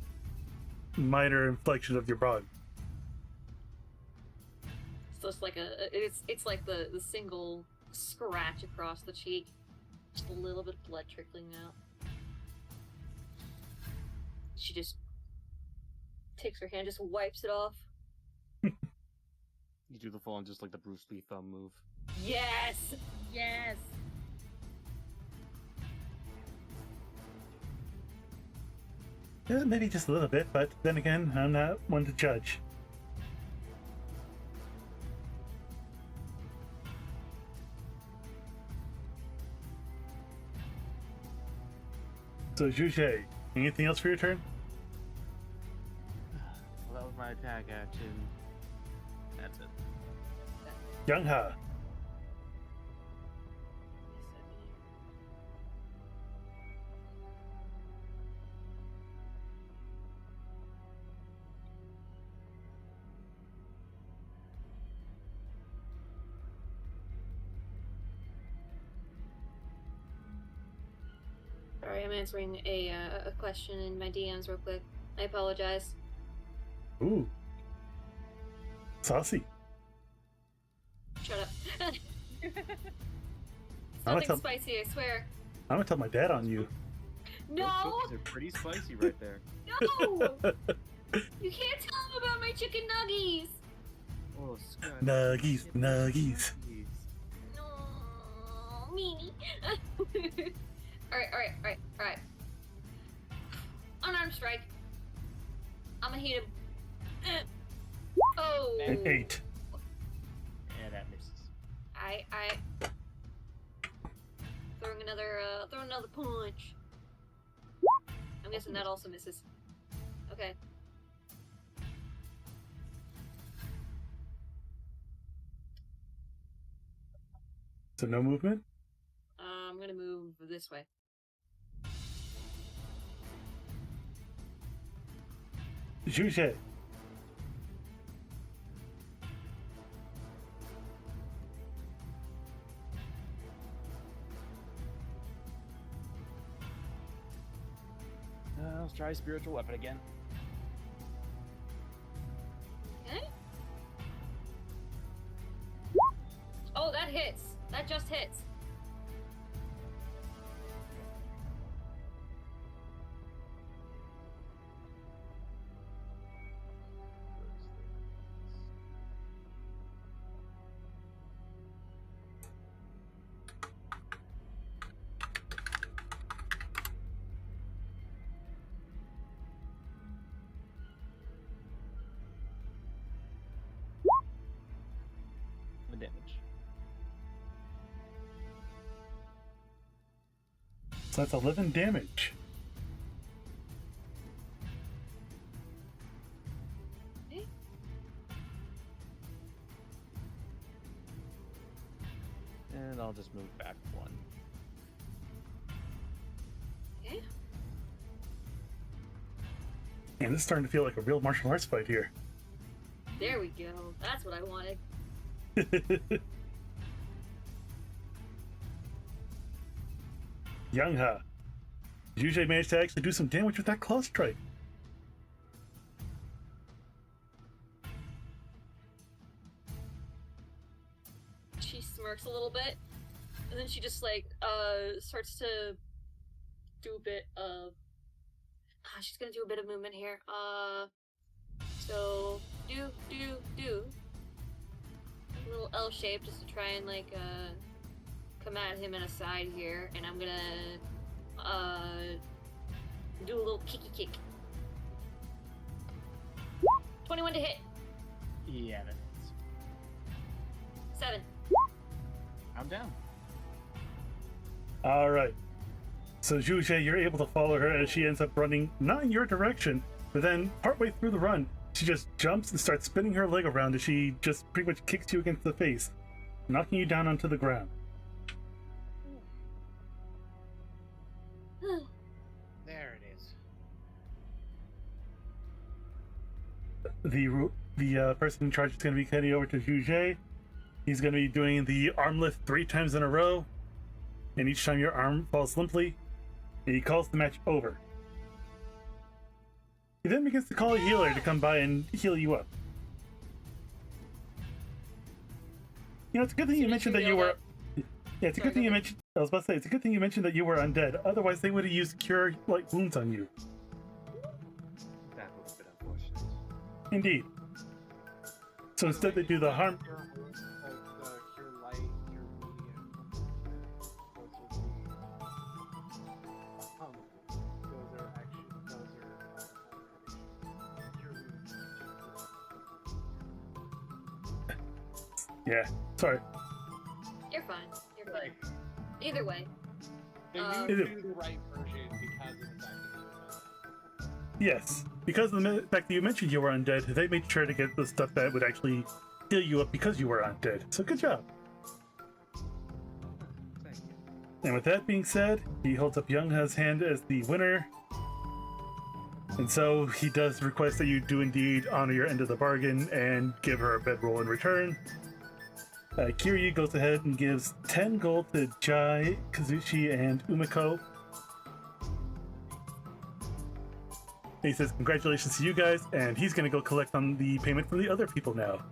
minor inflection of your body. So it's like it's like the single scratch across the cheek, just a little bit of blood trickling out. She just takes her hand, just wipes it off. You do the full on just like the Bruce Lee thumb move. Yes. Yes. Yeah, maybe just a little bit, but then again, I'm not one to judge. So, Xue Zhe, anything else for your turn? Well, that was my attack action. That's it. Yanghe. Sorry, I'm answering a question in my DMs real quick. I apologize. Ooh. Saucy. Shut up. It's I'm nothing gonna spicy, I swear. I'm gonna tell my dad on you. No! Those cookies are pretty spicy right there. No! You can't tell him about my chicken nuggies! Oh, Scott. Nuggies, nuggies. No, meanie. Alright. Unarmed strike. I'ma hit him. Oh! An 8. Yeah, that misses. I throwing another punch. I'm guessing that also misses. Okay. So no movement? I'm gonna move this way. Xue Zhe. Let's try spiritual weapon again. Okay. Oh, that hits. That just hits. damage. So that's 11 damage. Okay. And I'll just move back 1. Okay. Man, this is starting to feel like a real martial arts fight here. There we go. That's what I wanted. Yanghe. Xue Zhe managed to actually do some damage with that claw strike. She smirks a little bit, and then she just like starts to do a bit of. She's gonna do a bit of movement here. So do. A little L shape just to try and like come at him in a side here, and I'm gonna do a little kicky kick. 21 to hit. Yeah, that hits. 7. I'm down. Alright. So Xue Zhe, you're able to follow her as she ends up running, not in your direction, but then partway through the run, she just jumps and starts spinning her leg around as she just pretty much kicks you against the face, knocking you down onto the ground. There it is. The person in charge is going to be heading over to Xue Zhe. He's going to be doing the arm lift 3 times in a row, and each time your arm falls limply, and he calls the match over. He then begins to call a healer to come by and heal you up. You know, it's a good thing you mentioned that you were... Yeah, it's a good thing you mentioned... I was about to say, it's a good thing you mentioned that you were undead. Otherwise, they would have used cure like wounds on you. That would have been unfortunate. Indeed. So instead they do the harm... Cure light, cure medium. Those would be. Those are actually. Cure wounds. Yeah, sorry. You're fine. You're fine. Either way. They Um, need to do the right version because of the fact that you were Yes, because of the fact that you mentioned you were undead, they made sure to get the stuff that would actually heal you up because you were undead. So good job. Thank you. And with that being said, he holds up Yanghe's hand as the winner. And so he does request that you do indeed honor your end of the bargain and give her a bedroll in return. Kiryu goes ahead and gives 10 gold to Jai, Kuzushi, and Umeko. He says congratulations to you guys, and he's going to go collect on the payment from the other people now.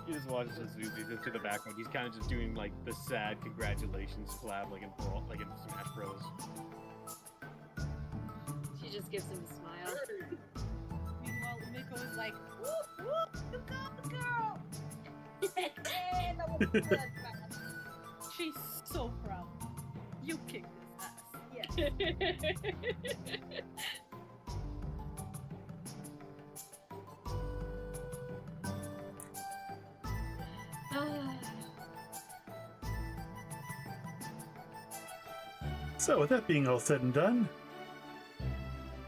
He just watches Azubi to the background. He's kind of just doing like the sad congratulations collab, like in Smash Bros. She just gives him a smile. Meanwhile, Umeko is like, whoop, whoop, you got the girl! And that was good. She's so proud. You kicked his ass. Yes. So with that being all said and done,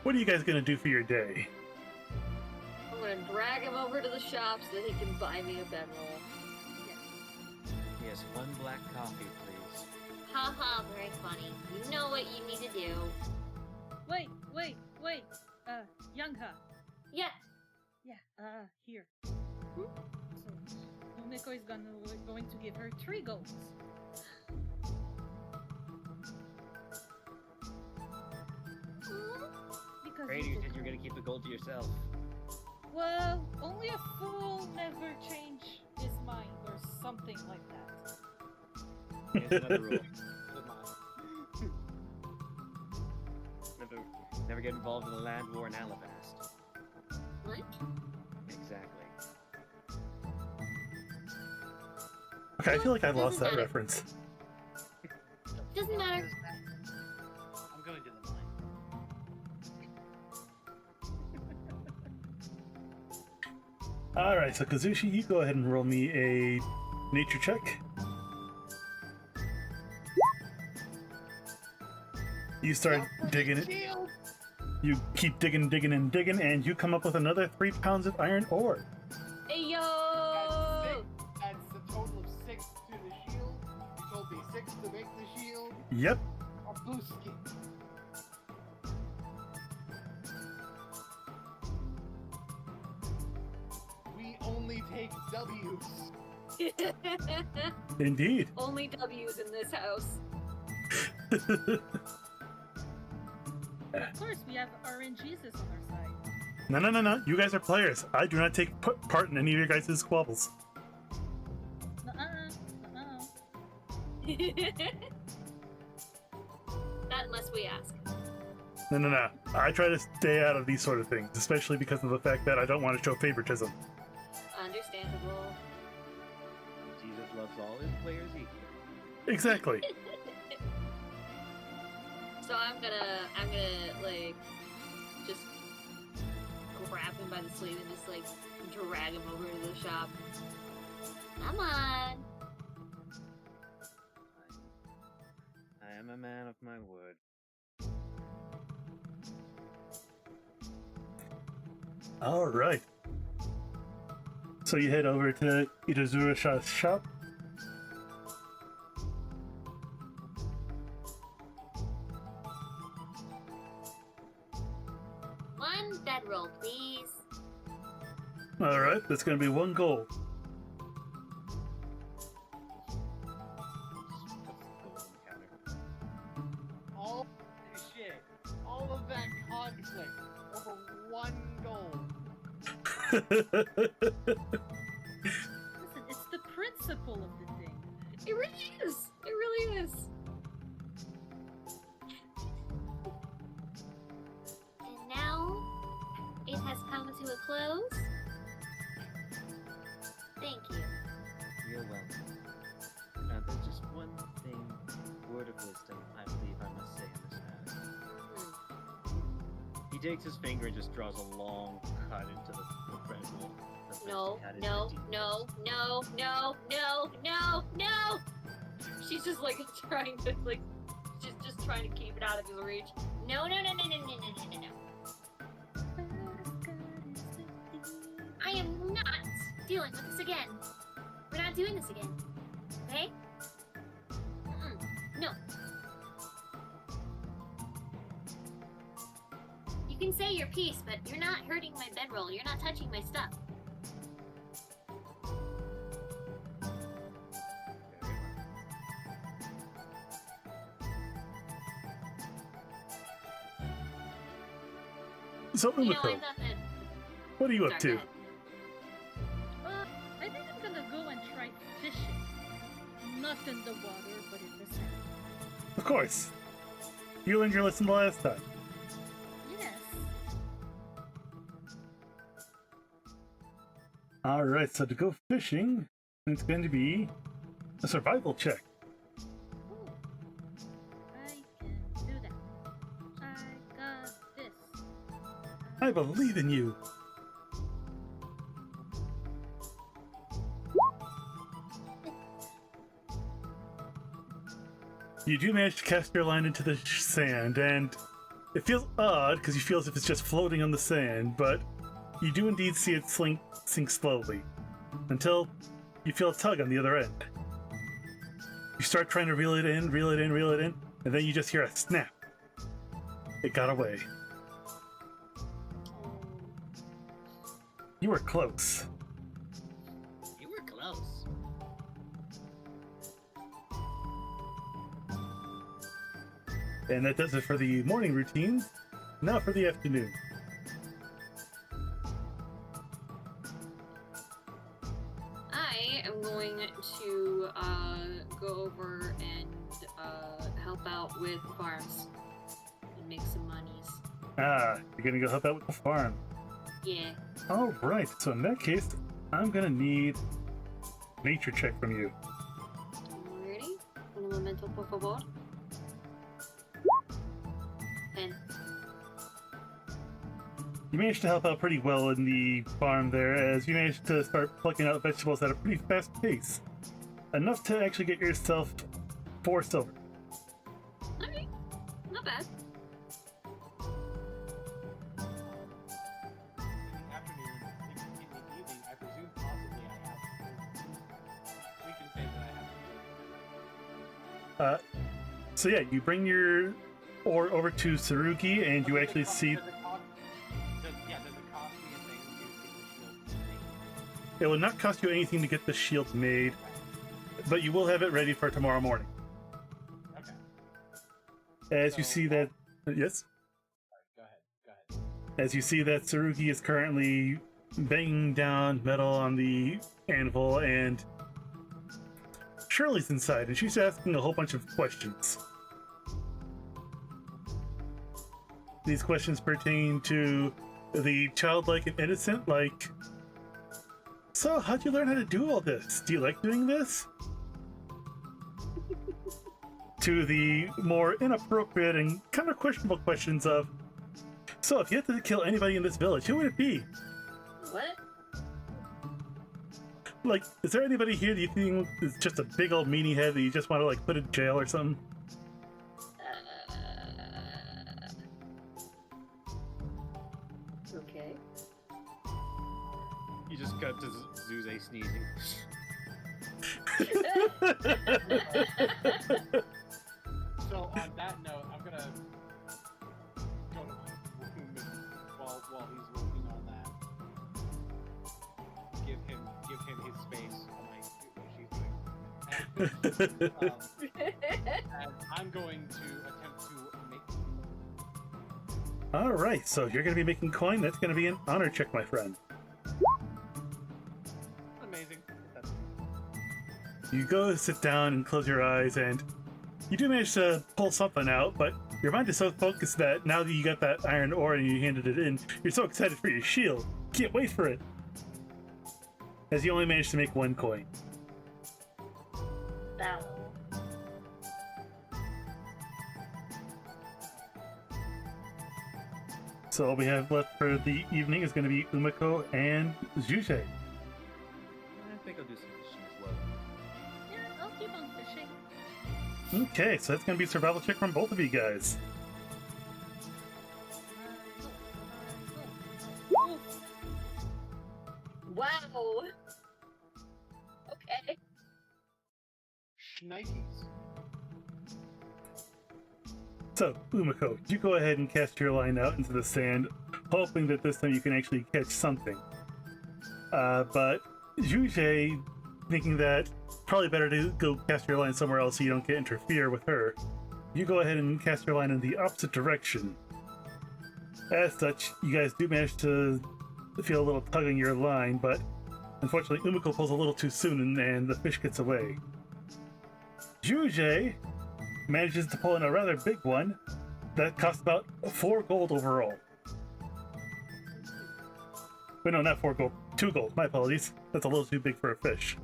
what are you guys going to do for your day? I'm gonna drag him over to the shop so that he can buy me a bedroll. Yes, 1 black coffee, please. Haha, very funny. You know what you need to do. Wait. Yanghe. Yeah. Yeah, here. So, Umeko is going to give her 3 golds. Because Great, you said you were gonna keep the gold to yourself. well, only a fool never change his mind or something like that. Here's another rule. Good luck. Never get involved in a land war in Alabast. What? Exactly. Okay, I feel like I lost Doesn't that matter. reference. Doesn't matter. I'm going to the mine. Alright, so Kuzushi, you go ahead and roll me a nature check. You start digging it. Shield! You keep digging, and you come up with another 3 pounds of iron ore. Hey yo! That's a total of 6 to the shield. You told me 6 to make the shield. Yep. Or boost it. We only take W's. Indeed. Only W's in this house. Of course, we have RNJesus on our side. No. You guys are players. I do not take part in any of your guys' squabbles. Nuh-uh. Not unless we ask. No. I try to stay out of these sort of things, especially because of the fact that I don't want to show favoritism. Understandable. Jesus loves all his players equally. Exactly. So I'm gonna like just grab him by the sleeve and just like drag him over to the shop. Come on. I am a man of my word. Alright. So you head over to Itazurasha's shop. One bedroll, please. Alright, that's gonna be 1 gold. All this shit. All of that conflict over 1 gold. Listen, it's the principle of the thing. It really is. It really is. And now it has come to a close. Thank you. You're welcome. Now, there's just one thing, word of wisdom, I believe I must say in this matter. He takes his finger and just draws a long cut into the bread roll. No. She's just like trying to like, just trying to keep it out of his reach. No. I am not dealing with this again. We're not doing this again. Okay? No. You can say your piece, but you're not hurting my bedroll. You're not touching my stuff. So, You know, Umeko, I thought that... what are you up Sorry, to? go ahead. I think I'm gonna go and try fishing. Not in the water, but in the sand. Of course. You learned your lesson the last time. Yes. Alright, so to go fishing, it's going to be a survival check. Ooh. I can do that. I got this. I believe in you. You do manage to cast your line into the sand, and it feels odd because you feel as if it's just floating on the sand, but you do indeed see it sink slowly until you feel a tug on the other end. You start trying to reel it in, and then you just hear a snap. It got away. You were close. You were close. And that does it for the morning routine. Now for the afternoon. I am going to go over and help out with farms and make some monies. Ah, you're gonna go help out with the farm. Yeah. Alright, so in that case, I'm gonna need a nature check from you. Ready? Un momento, por favor. 10. You managed to help out pretty well in the farm there, as you managed to start plucking out vegetables at a pretty fast pace. Enough to actually get yourself 4 silver. Okay, not bad. In the afternoon, in the evening, I presume possibly I have. We can say that I have. So yeah, you bring your ore over to Tsurugi, and you actually see Does it cost me a thing to get the shield made? it will not cost you anything to get the shield made, but you will have it ready for tomorrow morning. Okay. As you So, see that, yes, Go ahead. as you see that Tsurugi is currently banging down metal on the anvil, and Shirley's inside, and she's asking a whole bunch of questions. These questions pertain to the childlike and innocent, like, so how'd you learn how to do all this? Do you like doing this? To the more inappropriate and kind of questionable questions of, so if you had to kill anybody in this village, who would it be? What? Like, is there anybody here that you think is just a big old meanie head that you just want to, like, put in jail or something? Okay. You just got to Zuze sneezing. So on that note, I'm gonna go to my room and while he's working on that, give him his space while she's doing. And I'm going to attempt to make. All right, so you're going to be making coin. That's going to be an honor check, my friend. Amazing. You go sit down and close your eyes, and you do manage to pull something out, but your mind is so focused that now that you got that iron ore and you handed it in, you're so excited for your shield. Can't wait for it. As you only managed to make 1 coin. That So all we have left for the evening is going to be Umeko and Xue Zhe. I think I'll do some fishing as well. Yeah, I'll keep on fishing. Okay, so that's going to be a survival check from both of you guys. Wow. Okay. Schnikes. So, Umeko, you go ahead and cast your line out into the sand, hoping that this time you can actually catch something. But Xue Zhe, thinking that probably better to go cast your line somewhere else so you don't get interfere with her, you go ahead and cast your line in the opposite direction. As such, you guys do manage to feel a little tug on your line, but unfortunately Umeko pulls a little too soon and the fish gets away. Xue Zhe manages to pull in a rather big one that costs about 4 gold overall. Wait, no, not 4 gold. 2 gold. My apologies. That's a little too big for a fish.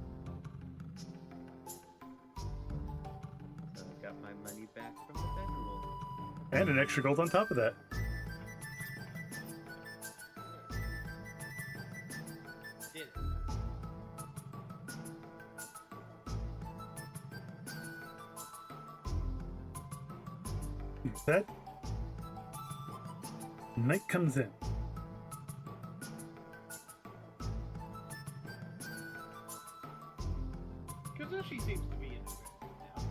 So I got my money back from the federal. And an extra gold on top of that. Did it. That night comes in. Kuzushi seems to be in it now.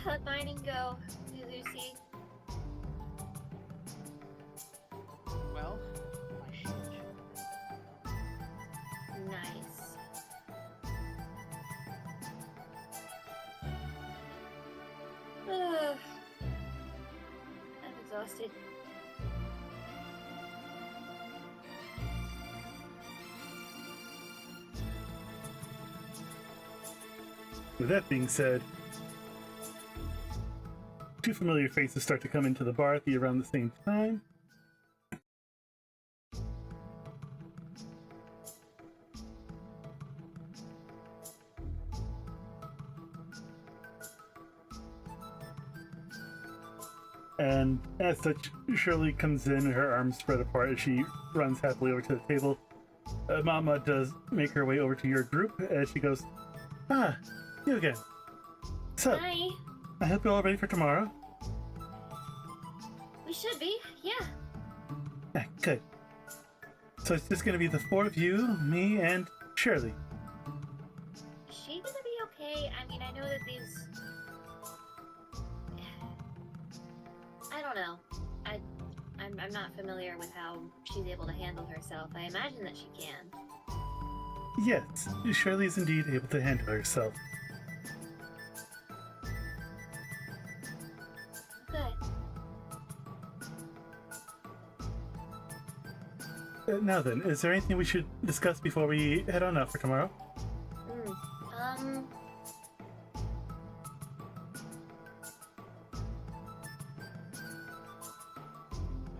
How'd mining go, Lucy? Well, my shield. Nice. I'm exhausted. With that being said, 2 familiar faces start to come into the bar at around the same time. And as such, Shirley comes in, her arms spread apart as she runs happily over to the table. Mama does make her way over to your group as she goes, "Ah, you again. So, Hi. I hope you're all ready for tomorrow." We should be, yeah. Ah, good. So it's just gonna be the four of you, me, and Shirley. Is she gonna be okay? I mean, I know that these... I don't know. I'm not familiar with how she's able to handle herself. I imagine that she can. Yes, Shirley is indeed able to handle herself. Good. Now then, is there anything we should discuss before we head on out for tomorrow? I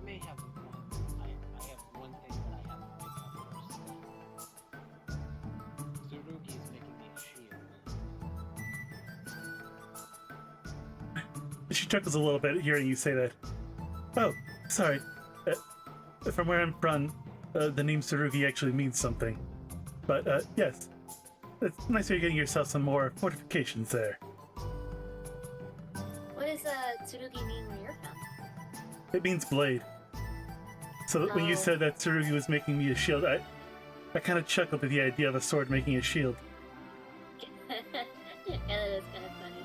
may have one. I have one thing that I have to pick up first. Tsurugi is making me a shield. She chuckles a little bit hearing you say that. Oh, sorry. From where I'm from, the name Tsurugi actually means something. But, yes. It's nice you're getting yourself some more fortifications there. What does Tsurugi mean where you're from? It means blade. So when you Oh. said that Tsurugi was making me a shield, I kind of chuckled at the idea of a sword making a shield. Yeah, that is kind of funny.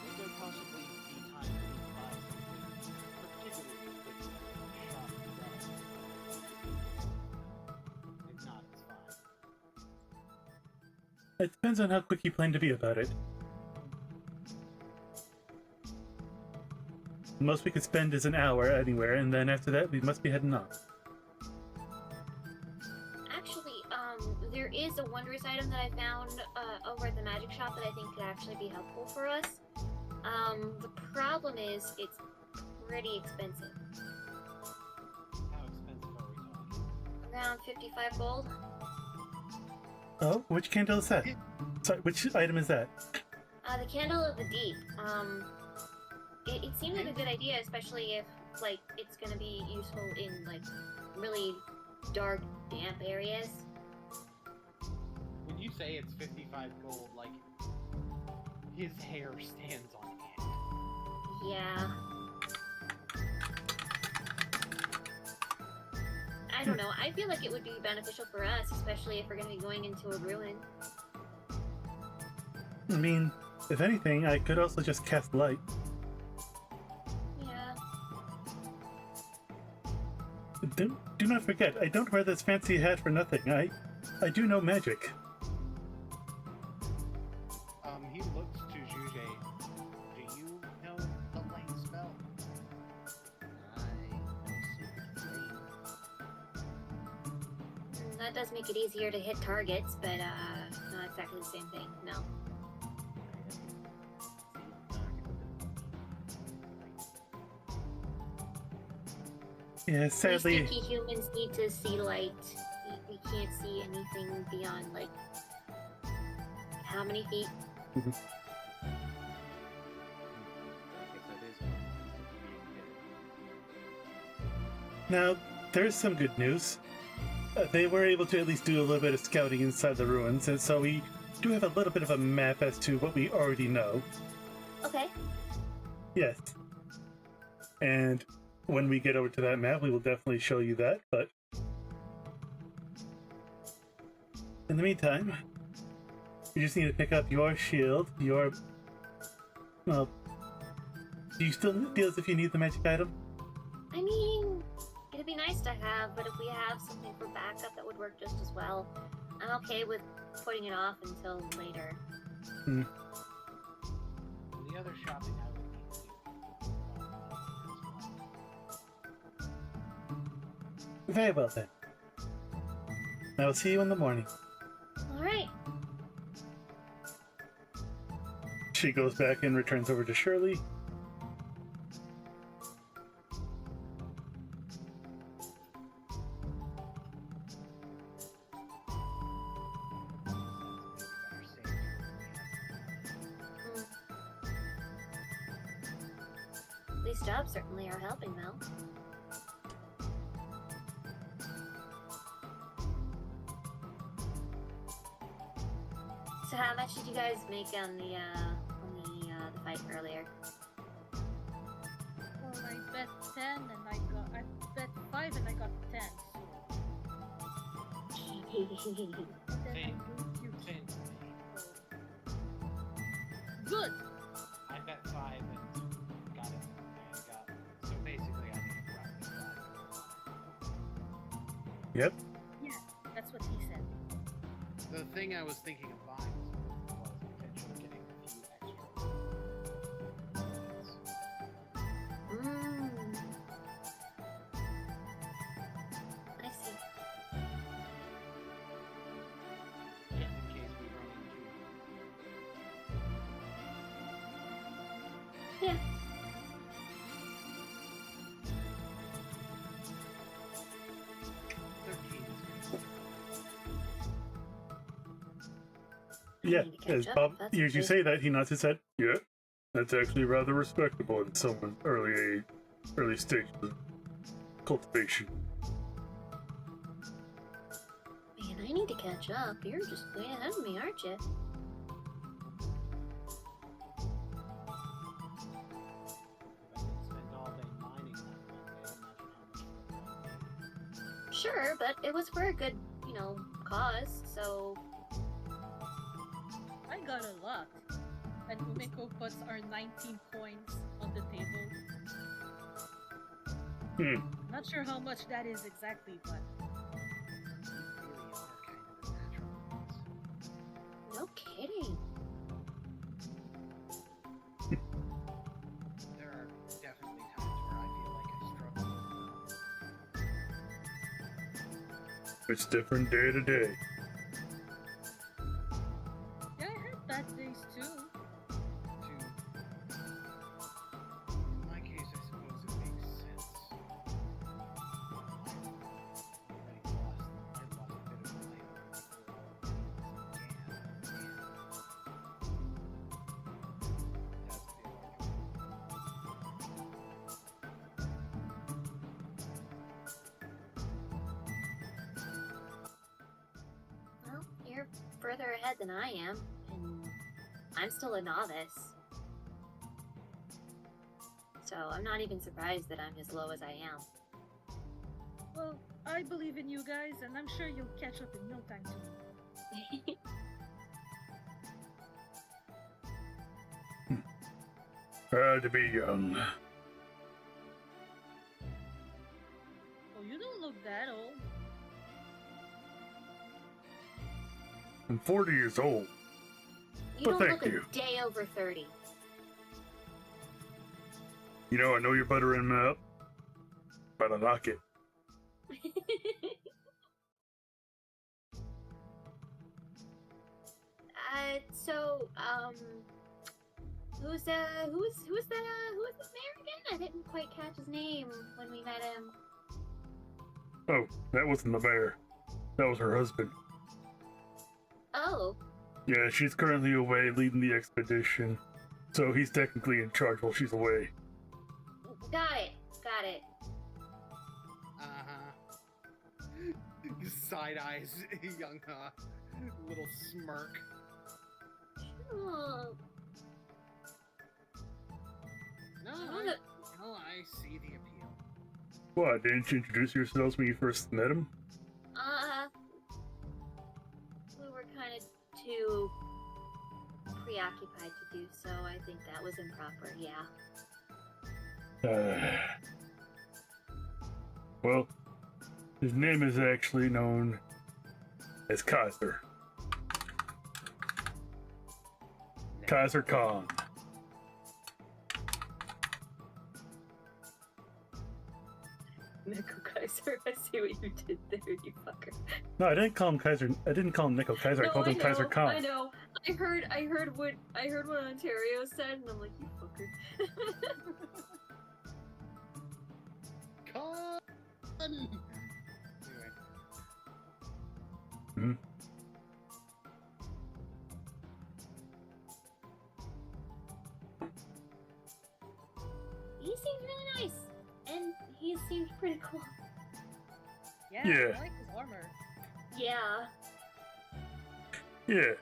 Would there possibly be time to buy something particularly quick that shop rather? If not, it's fine. It depends on how quick you plan to be about it. The most we could spend is an hour anywhere, and then after that we must be heading off. Actually, there is a wondrous item that I found over at the magic shop that I think could actually be helpful for us. The problem is it's pretty expensive. How expensive are we talking? Around 55 gold. Oh, which candle is that? Sorry, which item is that? The Candle of the Deep. It seemed like a good idea, especially if, like, it's gonna be useful in, like, really dark, damp areas. When you say it's 55 gold, like, his hair stands on end. Yeah. I don't know. I feel like it would be beneficial for us, especially if we're gonna be going into a ruin. I mean, if anything, I could also just cast light. Yeah. Do not forget, I don't wear this fancy hat for nothing. I do know magic. He looks to Xue Zhe. Do you know the light spell? That does make it easier to hit targets, but not exactly the same thing. No. Yeah, We sadly, stinky humans need to see light. We can't see anything beyond, like, how many feet? now, there's some good news. They were able to at least do a little bit of scouting inside the ruins, and so we do have a little bit of a map as to what we already know. Okay. Yes. And when we get over to that map, we will definitely show you that, but in the meantime, you just need to pick up your shield, well, do you still feel as if you need the magic item? I mean, it'd be nice to have, but if we have something for backup, that would work just as well. I'm okay with putting it off until later. And the other shopping I would need to as well. Very well then. I will see you in the morning. Alright. She goes back and returns over to Shirley. These jobs certainly are helping, though. So how much did you guys make on the fight earlier? Well, I bet 10 and I bet 5 and I got 10. And then I Same. gave you Same. good. I bet 5 and got it. And got so basically I think it's roughly 5. Yep. Yeah, that's what he said. The thing I was thinking of buying was potentially getting a few extra. I see. Just in case we run into. Yeah. Yeah, need to catch as up, Bob that's hears you okay. say that, he nods his head. Yeah, that's actually rather respectable in someone's early stage of cultivation. Man, I need to catch up. You're just way ahead of me, aren't you? If I didn't spend all day mining that Monday, imagine how much. Sure, but it was for a good, cause, so... I got a lot. And Umeko puts our 19 coins on the table. Not sure how much that is exactly, but Really are kind of the natural ones. No kidding. There are definitely times where I feel like I struggle. It's different day to day. yeah, I had bad days too. In my case, I suppose it makes sense. I lost a bit of my Well, you're further ahead than I am, and I'm still a novice. So I'm not even surprised that I'm as low as I am. Well, I believe in you guys, and I'm sure you'll catch up in no time to me. Proud to be young. Oh, you don't look that old. I'm 40 years old. You Well, don't thank look you. a day over 30. You know, I know you're buttering me up, but I like it. Who's the mayor again? I didn't quite catch his name when we met him. Oh, that wasn't the mayor. That was her husband. Oh, Yeah, she's currently away leading the expedition, so he's technically in charge while she's away. got it. Side eyes, young, little smirk. Oh, No, wanna- I see the appeal. What, didn't you introduce yourselves when you first met him? we were kind of too preoccupied to do so. I think that was improper, yeah. Well, his name is actually known as Kaiser. Kaiser Khan. Nico Kaiser, I see what you did there, you fucker. No, I didn't call him Kaiser. I didn't call him Nico Kaiser. I called him Kaiser Khan. I know. I heard what Ontario said, and I'm like, you fucker. Con! Anyway. Hmm? He seems really cool. Yeah, Yeah. I like his armor. Yeah. Yeah.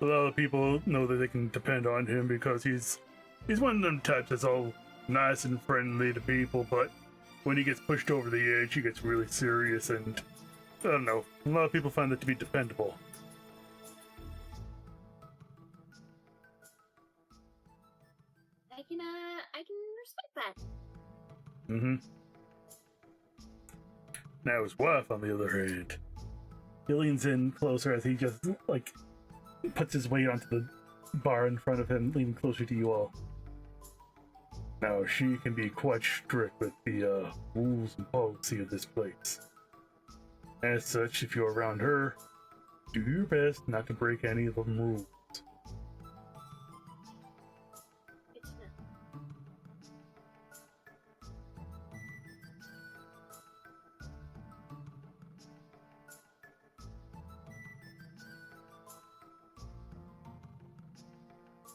A lot of people know that they can depend on him because he's one of them types that's all nice and friendly to people, but when he gets pushed over the edge, he gets really serious, and I don't know. A lot of people find that to be dependable. I can respect that. Mm-hmm. Now his wife, on the other hand, he leans in closer as he just, like, puts his weight onto the bar in front of him, leaning closer to you all. Now, she can be quite strict with the rules and policy of this place. As such, if you're around her, do your best not to break any of the rules. Good to know.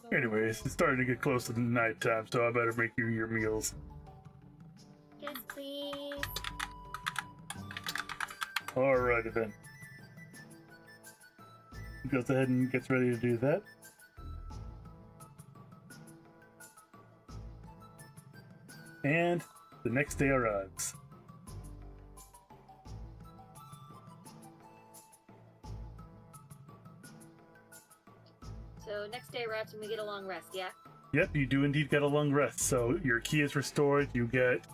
So, Anyways, it's starting to get close to the nighttime, so I better make you your meals. Yes, please. Alrighty then. He goes ahead and gets ready to do that. And the next day arrives. So next day arrives and we get a long rest, yeah? Yep, you do indeed get a long rest, so your key is restored, you get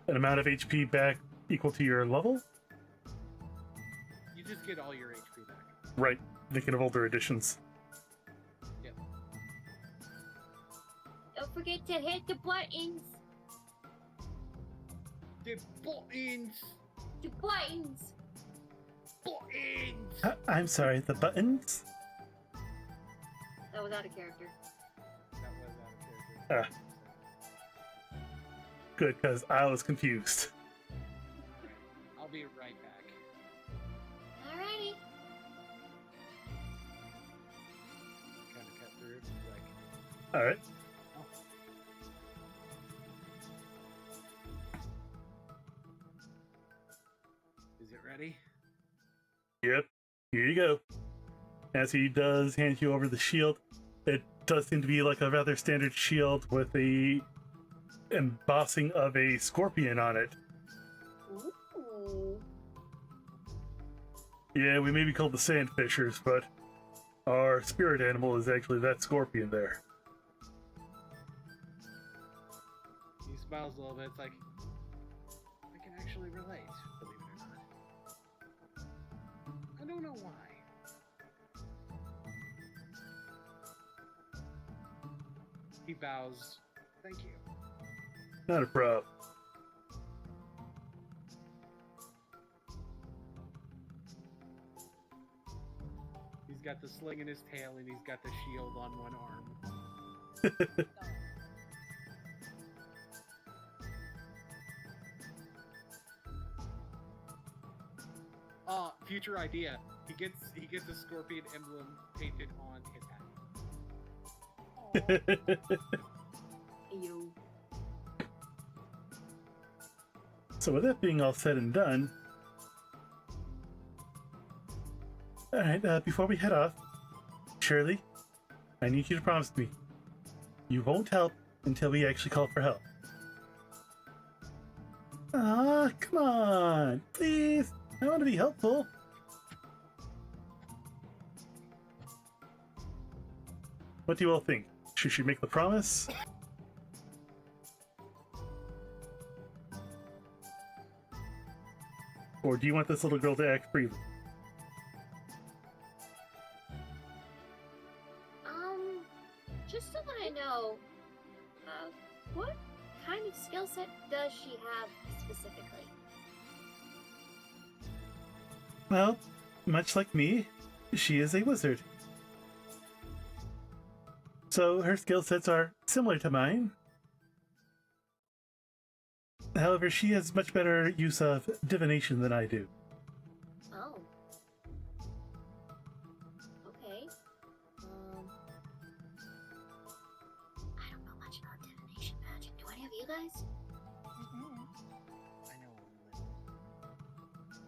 an amount of HP back equal to your level. You just get all your HP back. Right, thinking of older editions. Yep. Don't forget to hit the buttons. The buttons! The buttons. Buttons! I'm sorry, the buttons? That was out of character. That was out of character. Good, because I was confused. Alright, I'll be right back. Alrighty. Kind of cut through, like, Alright. oh. Is it ready? Yep, here you go. As he does hand you over the shield, it does seem to be like a rather standard shield with the embossing of a scorpion on it. Ooh. Yeah, we may be called the Sandfishers, but our spirit animal is actually that scorpion there. He smiles a little bit. It's like, I can actually relate, believe it or not. I don't know why. He bows. Thank you. Not a problem. He's got the sling in his tail and he's got the shield on one arm. Future idea. He gets a scorpion emblem painted on his hat. Yo. So with that being all said and done, alright, before we head off, Shirley, I need you to promise me you won't help until we actually call for help. Ah, come on, please. I want to be helpful. What do you all think? Should she make the promise? Or do you want this little girl to act freely? Just so that I know, what kind of skill set does she have specifically? Well, much like me, she is a wizard. So her skill sets are similar to mine. However, she has much better use of divination than I do. Oh. Okay. I don't know much about divination magic. Do any of you guys?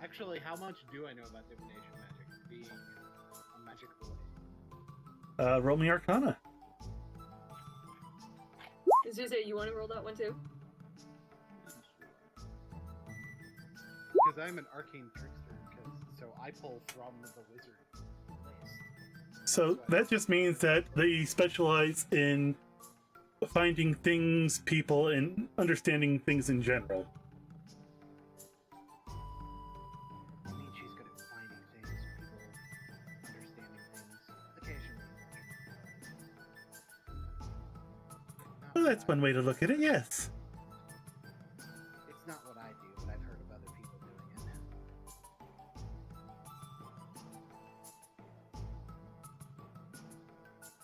Actually, how much do I know about divination magic? Being a magic boy. Roll me Arcana. Xue Zhe, you want to roll that one too? Because I'm an arcane trickster, so I pull from the wizard list. So that just means that they specialize in finding things, people, and understanding things in general. I mean, she's good at finding things, people, understanding things, occasionally. Well, that's one way to look at it, yes. It's not what I do, but I've heard of other people doing it.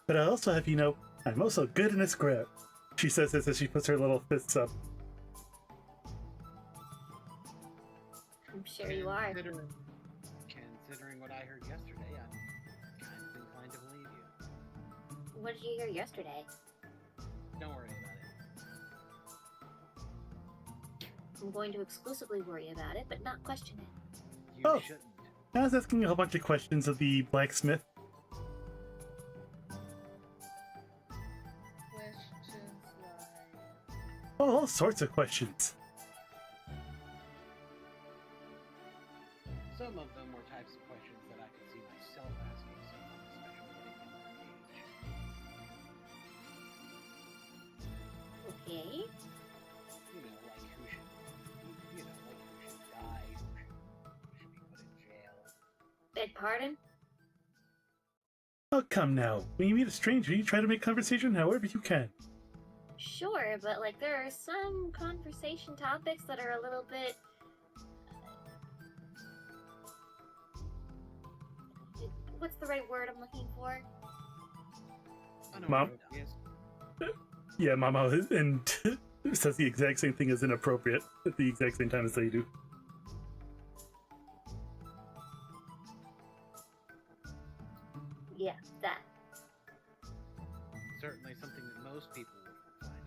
But I also have, I'm also good in a script. She says this as she puts her little fists up. I'm sure you are. Considering what I heard yesterday, I'm kind of inclined to believe you. What did you hear yesterday? Don't worry about it. I'm going to exclusively worry about it, but not question it. You Oh. shouldn't. I was asking a whole bunch of questions of the blacksmith. Questions like... Oh, all sorts of questions. Some of them were types of questions that I could see myself asking someone, especially in their age. Okay. Like who should die, who should be put in jail. Beg pardon? Oh, come now. When you meet a stranger, you try to make conversation however you can. Sure, but like there are some conversation topics that are a little bit... What's the right word I'm looking for? Mom? Yes. Yeah, Mama and says the exact same thing as inappropriate at the exact same time as they do. Yeah, that. Certainly something that most people would find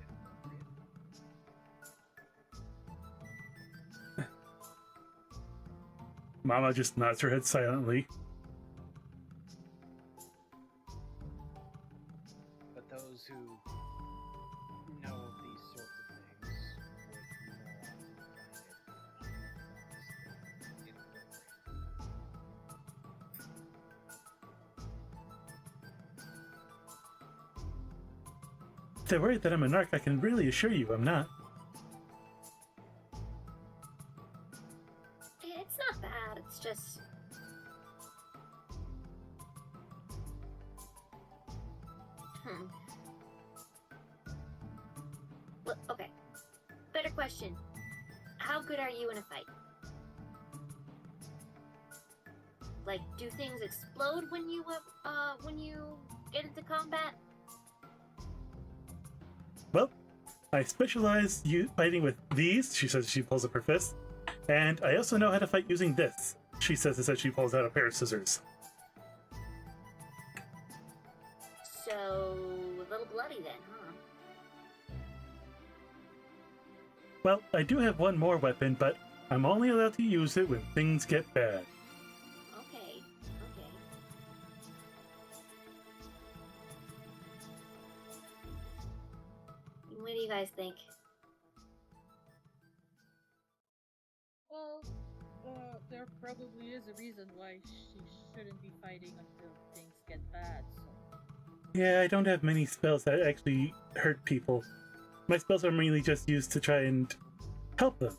inappropriate. Mama just nods her head silently. But those who know of these sorts of things would more often find it unauthorized than inappropriate. If they're worried that I'm a narc, I can really assure you I'm not. It's not bad, it's just... Well, okay. Better question. How good are you in a fight? Like, do things explode when you get into combat? Well, I specialize fighting with these, she says as she pulls up her fist, and I also know how to fight using this, she says as she pulls out a pair of scissors. So, a little bloody then, huh? Well, I do have one more weapon, but I'm only allowed to use it when things get bad. Okay, okay. What do you guys think? Well, there probably is a reason why she shouldn't be fighting until things get bad, so... Yeah, I don't have many spells that actually hurt people. My spells are mainly just used to try and help them.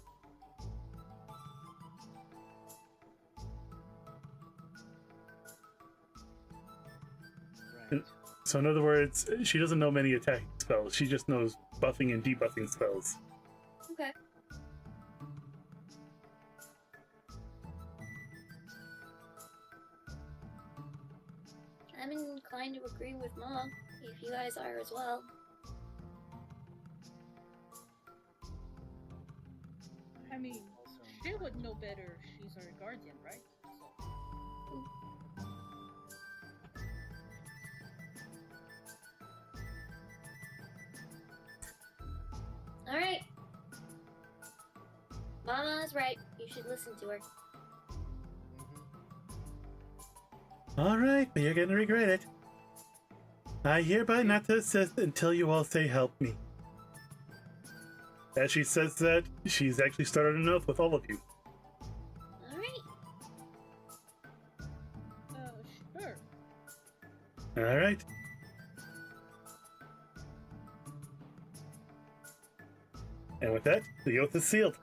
Right. So in other words, she doesn't know many attacking spells, she just knows buffing and debuffing spells. Okay. I'm inclined to agree with Mom, if you guys are as well. I mean, Also, she would know better. She's our guardian, right? So... Alright. Mama's right. You should listen to her. Alright, but you're gonna regret it. I hereby not to assist until you all say help me. As she says that, she's actually started an oath with all of you. Alright. Sure. Alright. And with that, the oath is sealed.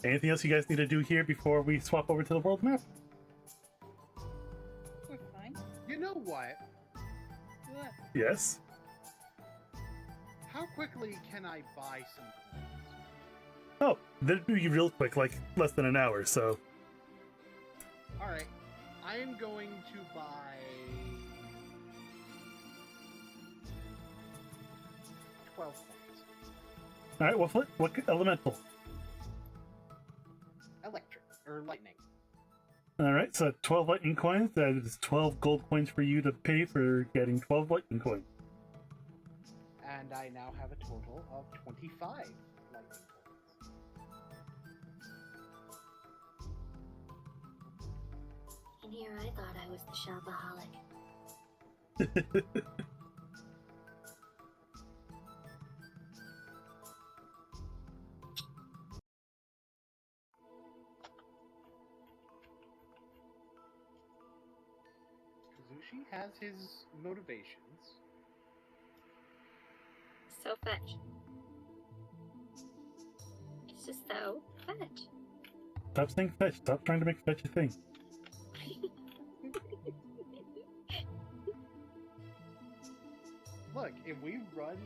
Anything else you guys need to do here before we swap over to the world map? We're fine. You know what? What? Yes. How quickly can I buy some coins? Oh, that'd be real quick, like less than an hour, so. Alright, I am going to buy 12 coins. Alright, what elemental? Electric, or lightning. Alright, so 12 lightning coins, that is 12 gold coins for you to pay for getting 12 lightning coins. And I now have a total of 25 lightning coins. And here I thought I was the shopaholic. Kuzushi has his motivations. So fetch. It's just so fetch. Stop saying fetch, stop trying to make fetch a thing. Look, if we run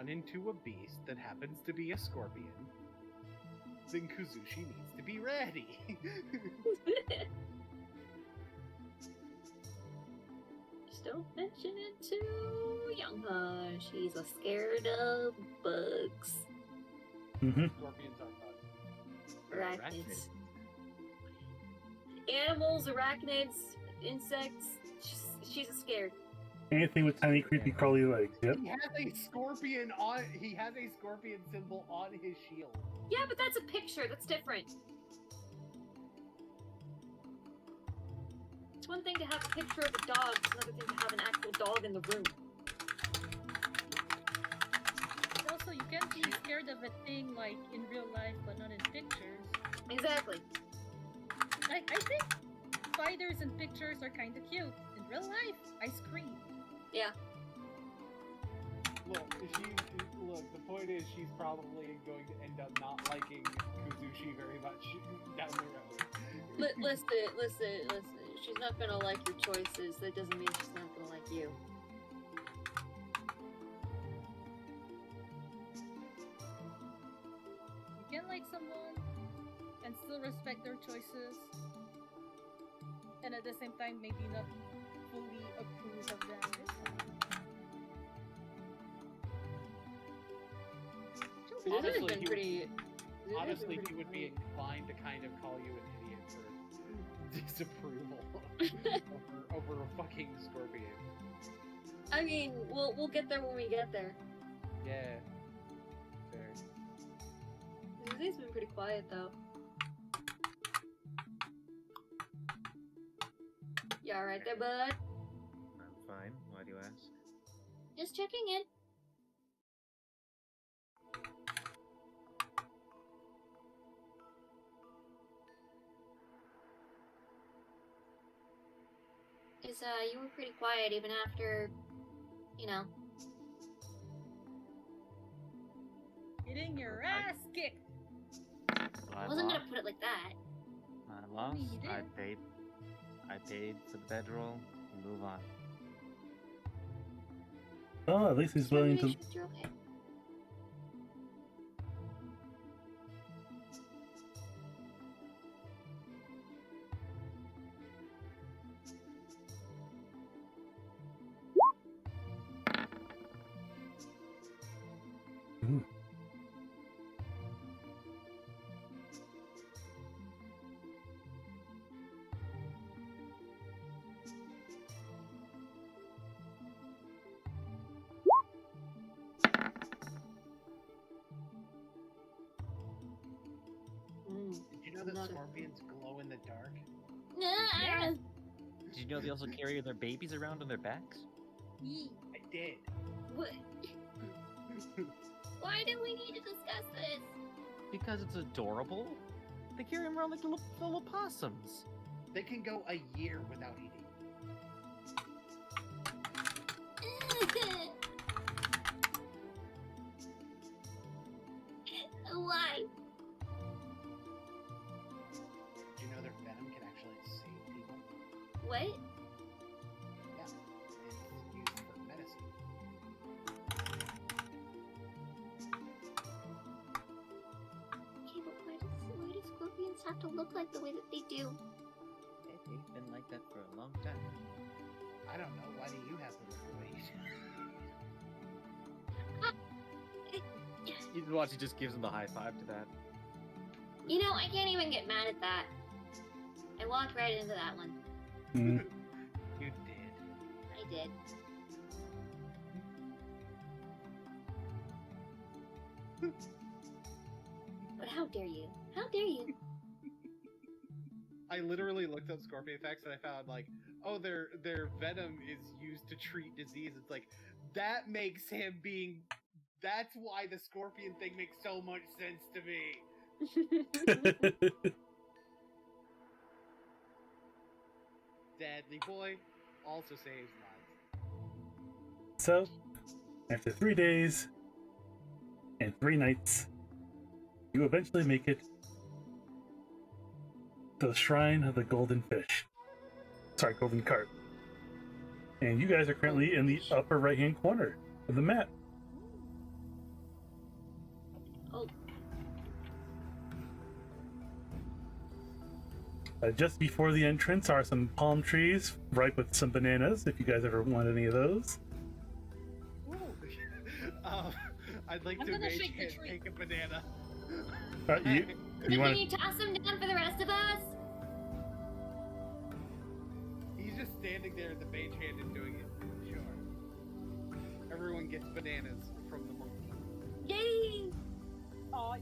into a beast that happens to be a scorpion, then Kuzushi needs to be ready. Just don't mention it to Yanghe. She's a scared of bugs. Mm-hmm. Scorpions are fun. Arachnids. Animals, arachnids, insects. She's scared. Anything with tiny creepy crawly legs, yep. He has a scorpion symbol on his shield. Yeah, but that's a picture. That's different. It's one thing to have a picture of a dog. It's another thing to have an actual dog in the room. Also, you can't be scared of a thing like in real life, but not in pictures. Exactly. I think spiders in pictures are kind of cute. In real life, I scream. Yeah. Look, the point is she's probably going to end up not liking Kuzushi very much down the road. Listen. She's not gonna like your choices. That doesn't mean she's not gonna like you. You can like someone and still respect their choices, and at the same time maybe not fully approve of them. Honestly, he would be inclined to kind of call you an idiot for disapproval over a fucking scorpion. I mean, we'll get there when we get there. Yeah. Fair. He's been pretty quiet though. You alright there, bud? I'm fine. Why do you ask? Just checking in. You were pretty quiet even after, you know. Getting your ass kicked. I wasn't gonna put it like that. I lost. You did. I paid for the bedroll. Move on. Oh, at least he's willing to. You're okay. Ooh. about it. scorpions glow in the dark? Yeah. Did you know they also carry their babies around on their backs? I did. What? Why do we need to discuss this? Because it's adorable. They carry them around like little possums. They can go a year without eating. Why? Do you know their venom can actually save people? What? Yeah. It's used for medicine. Okay, but why do scorpions have to look like the way that they do? They've been like that for a long time. I don't know. Why do you have to look away? You watch, he just gives him the high five to that. You know, I can't even get mad at that. I walked right into that one. Mm. You did. I did. But how dare you? How dare you? I literally looked up scorpion effects and I found like, oh, their venom is used to treat disease. It's like that makes him being. That's why the scorpion thing makes so much sense to me. Deadly boy also saves lives. So, after 3 days and 3 nights, you eventually make it to the Shrine of the Golden Fish. Sorry, Golden Carp. And you guys are currently in the upper right-hand corner of the map. Oh, Just before the entrance are some palm trees, ripe with some bananas, if you guys ever want any of those. I'd like I'm to gonna make shake the it tree. take a banana. You can want you toss them down for the rest of us? He's just standing there, the mage hand is doing it. Sure. Everyone gets bananas from the monkey. Yay! Oh,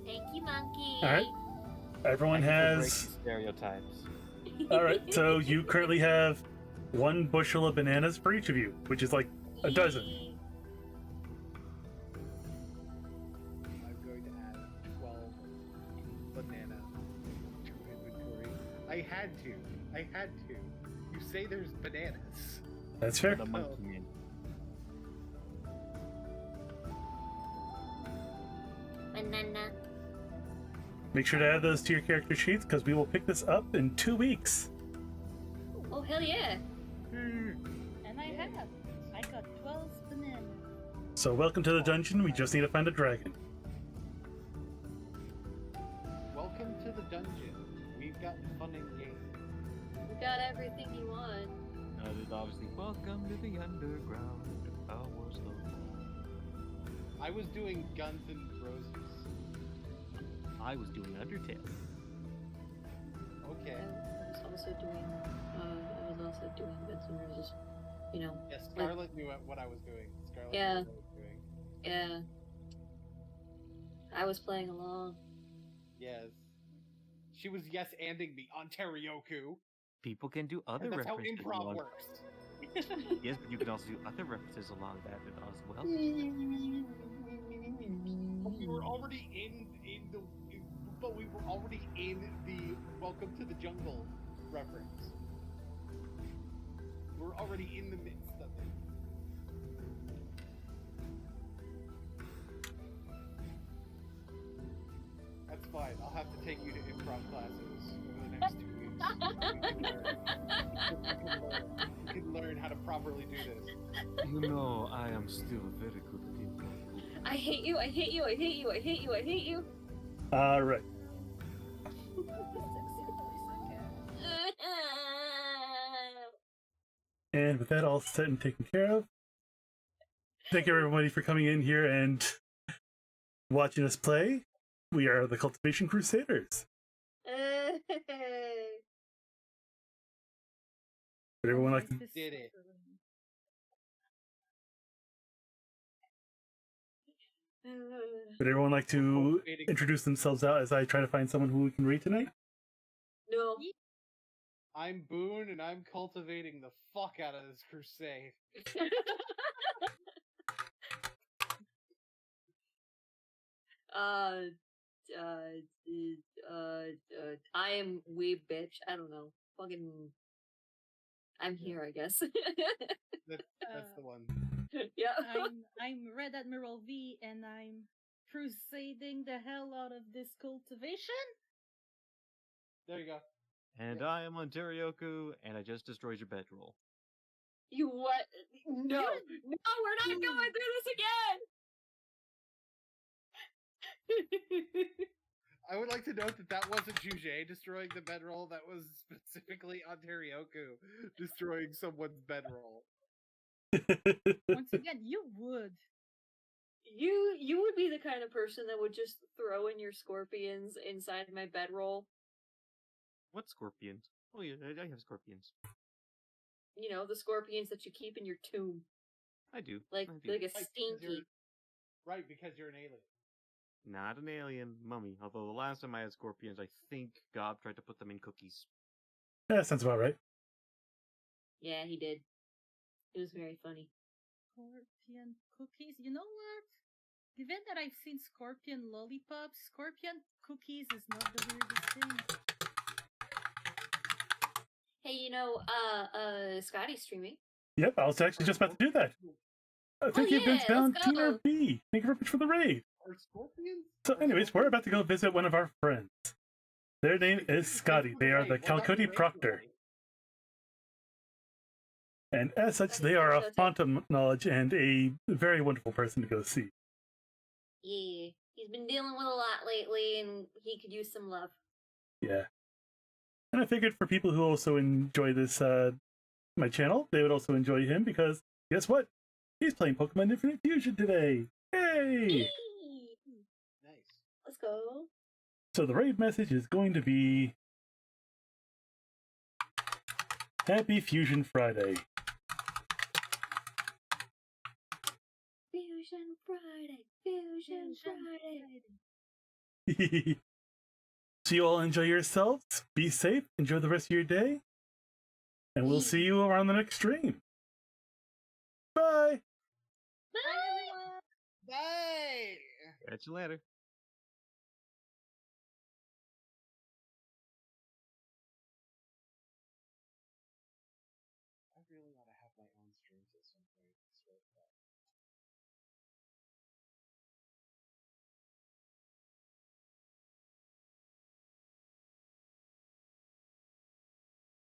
Thank you, monkey. All right. Everyone Thank you for has. breaking stereotypes. All right, so you currently have 1 bushel of bananas for each of you, which is like a dozen. Yay. I'm going to add 12 banana to inventory. I had to. You say there's bananas. That's fair. The monkey man. Banana. Make sure to add those to your character sheets because we will pick this up in 2 weeks. Oh, hell yeah. and I got 12 bananas. So welcome to the dungeon. We just need to find a dragon. Welcome to the dungeon. We've got fun and games. You got everything you want. There's obviously welcome to the underground. Hours of I was doing Guns and Roses. I was doing Undertale. Okay. I was also doing Guns N' Roses. You know. Yeah, Scarlet knew what I was doing. Scarlet knew Yeah. what I was doing. Yeah. I was playing along. Yes. She was yes-anding me. Ontarioku. People can do other And that's how references. improv along- works. Yes, but you can also do other references along that as well. We were already but we were already in the Welcome to the Jungle reference. We're already in the midst of it. That's fine. I'll have to take you to improv classes over the next 2 weeks. You can learn how to properly do this. You know, I am still very good at improv. I hate you, I hate you, I hate you, I hate you, I hate you. All right. And with that all set and taken care of, thank you everybody for coming in here and watching us play. We are the Cultivation Crusaders. Would everyone like to... Did it. Would everyone like to introduce themselves out as I try to find someone who we can read tonight? No. I'm Boon, and I'm cultivating the fuck out of this crusade. I am weeb bitch. I don't know. Fucking. I'm here, I guess. That's the one. Yeah. I'm Red Admiral V, and I'm crusading the hell out of this cultivation. There you go. And I am Ontarioku, and I just destroyed your bedroll. You what? No, no, we're not going through this again. I would like to note that wasn't Xue Zhe destroying the bedroll. That was specifically Ontarioku destroying someone's bedroll. Once again, you would. You would be the kind of person that would just throw in your scorpions inside my bedroll. What scorpions? Oh yeah, I have scorpions. You know, the scorpions that you keep in your tomb. I do. Like I do. a stinky. Right, because you're an alien. Not an alien mummy. Although the last time I had scorpions, I think Gob tried to put them in cookies. Yeah, that sounds about right. Yeah, he did. It was very funny. Scorpion cookies. You know what? Given that I've seen scorpion lollipops, scorpion cookies is not the weirdest thing. Hey, you know, Scotty's streaming. Yep, I was actually just about to do that. Thank you, Vince Valentina B. Thank you very much for the raid. Are scorpions? So anyways, we're about to go visit one of our friends. Their name is Scotty. They are the Calcutta Proctor. And as such, they are a font of knowledge and a very wonderful person to go see. Yeah, he's been dealing with a lot lately, and he could use some love. Yeah. And I figured for people who also enjoy this, my channel, they would also enjoy him because, guess what? He's playing Pokemon Infinite Fusion today! Yay! Nice. Let's go. So the raid message is going to be... Happy Fusion Friday. Fusion Friday! Fusion Friday! So you all enjoy yourselves, be safe, enjoy the rest of your day, and we'll see you around the next stream. Bye! Bye! Bye! Catch you later.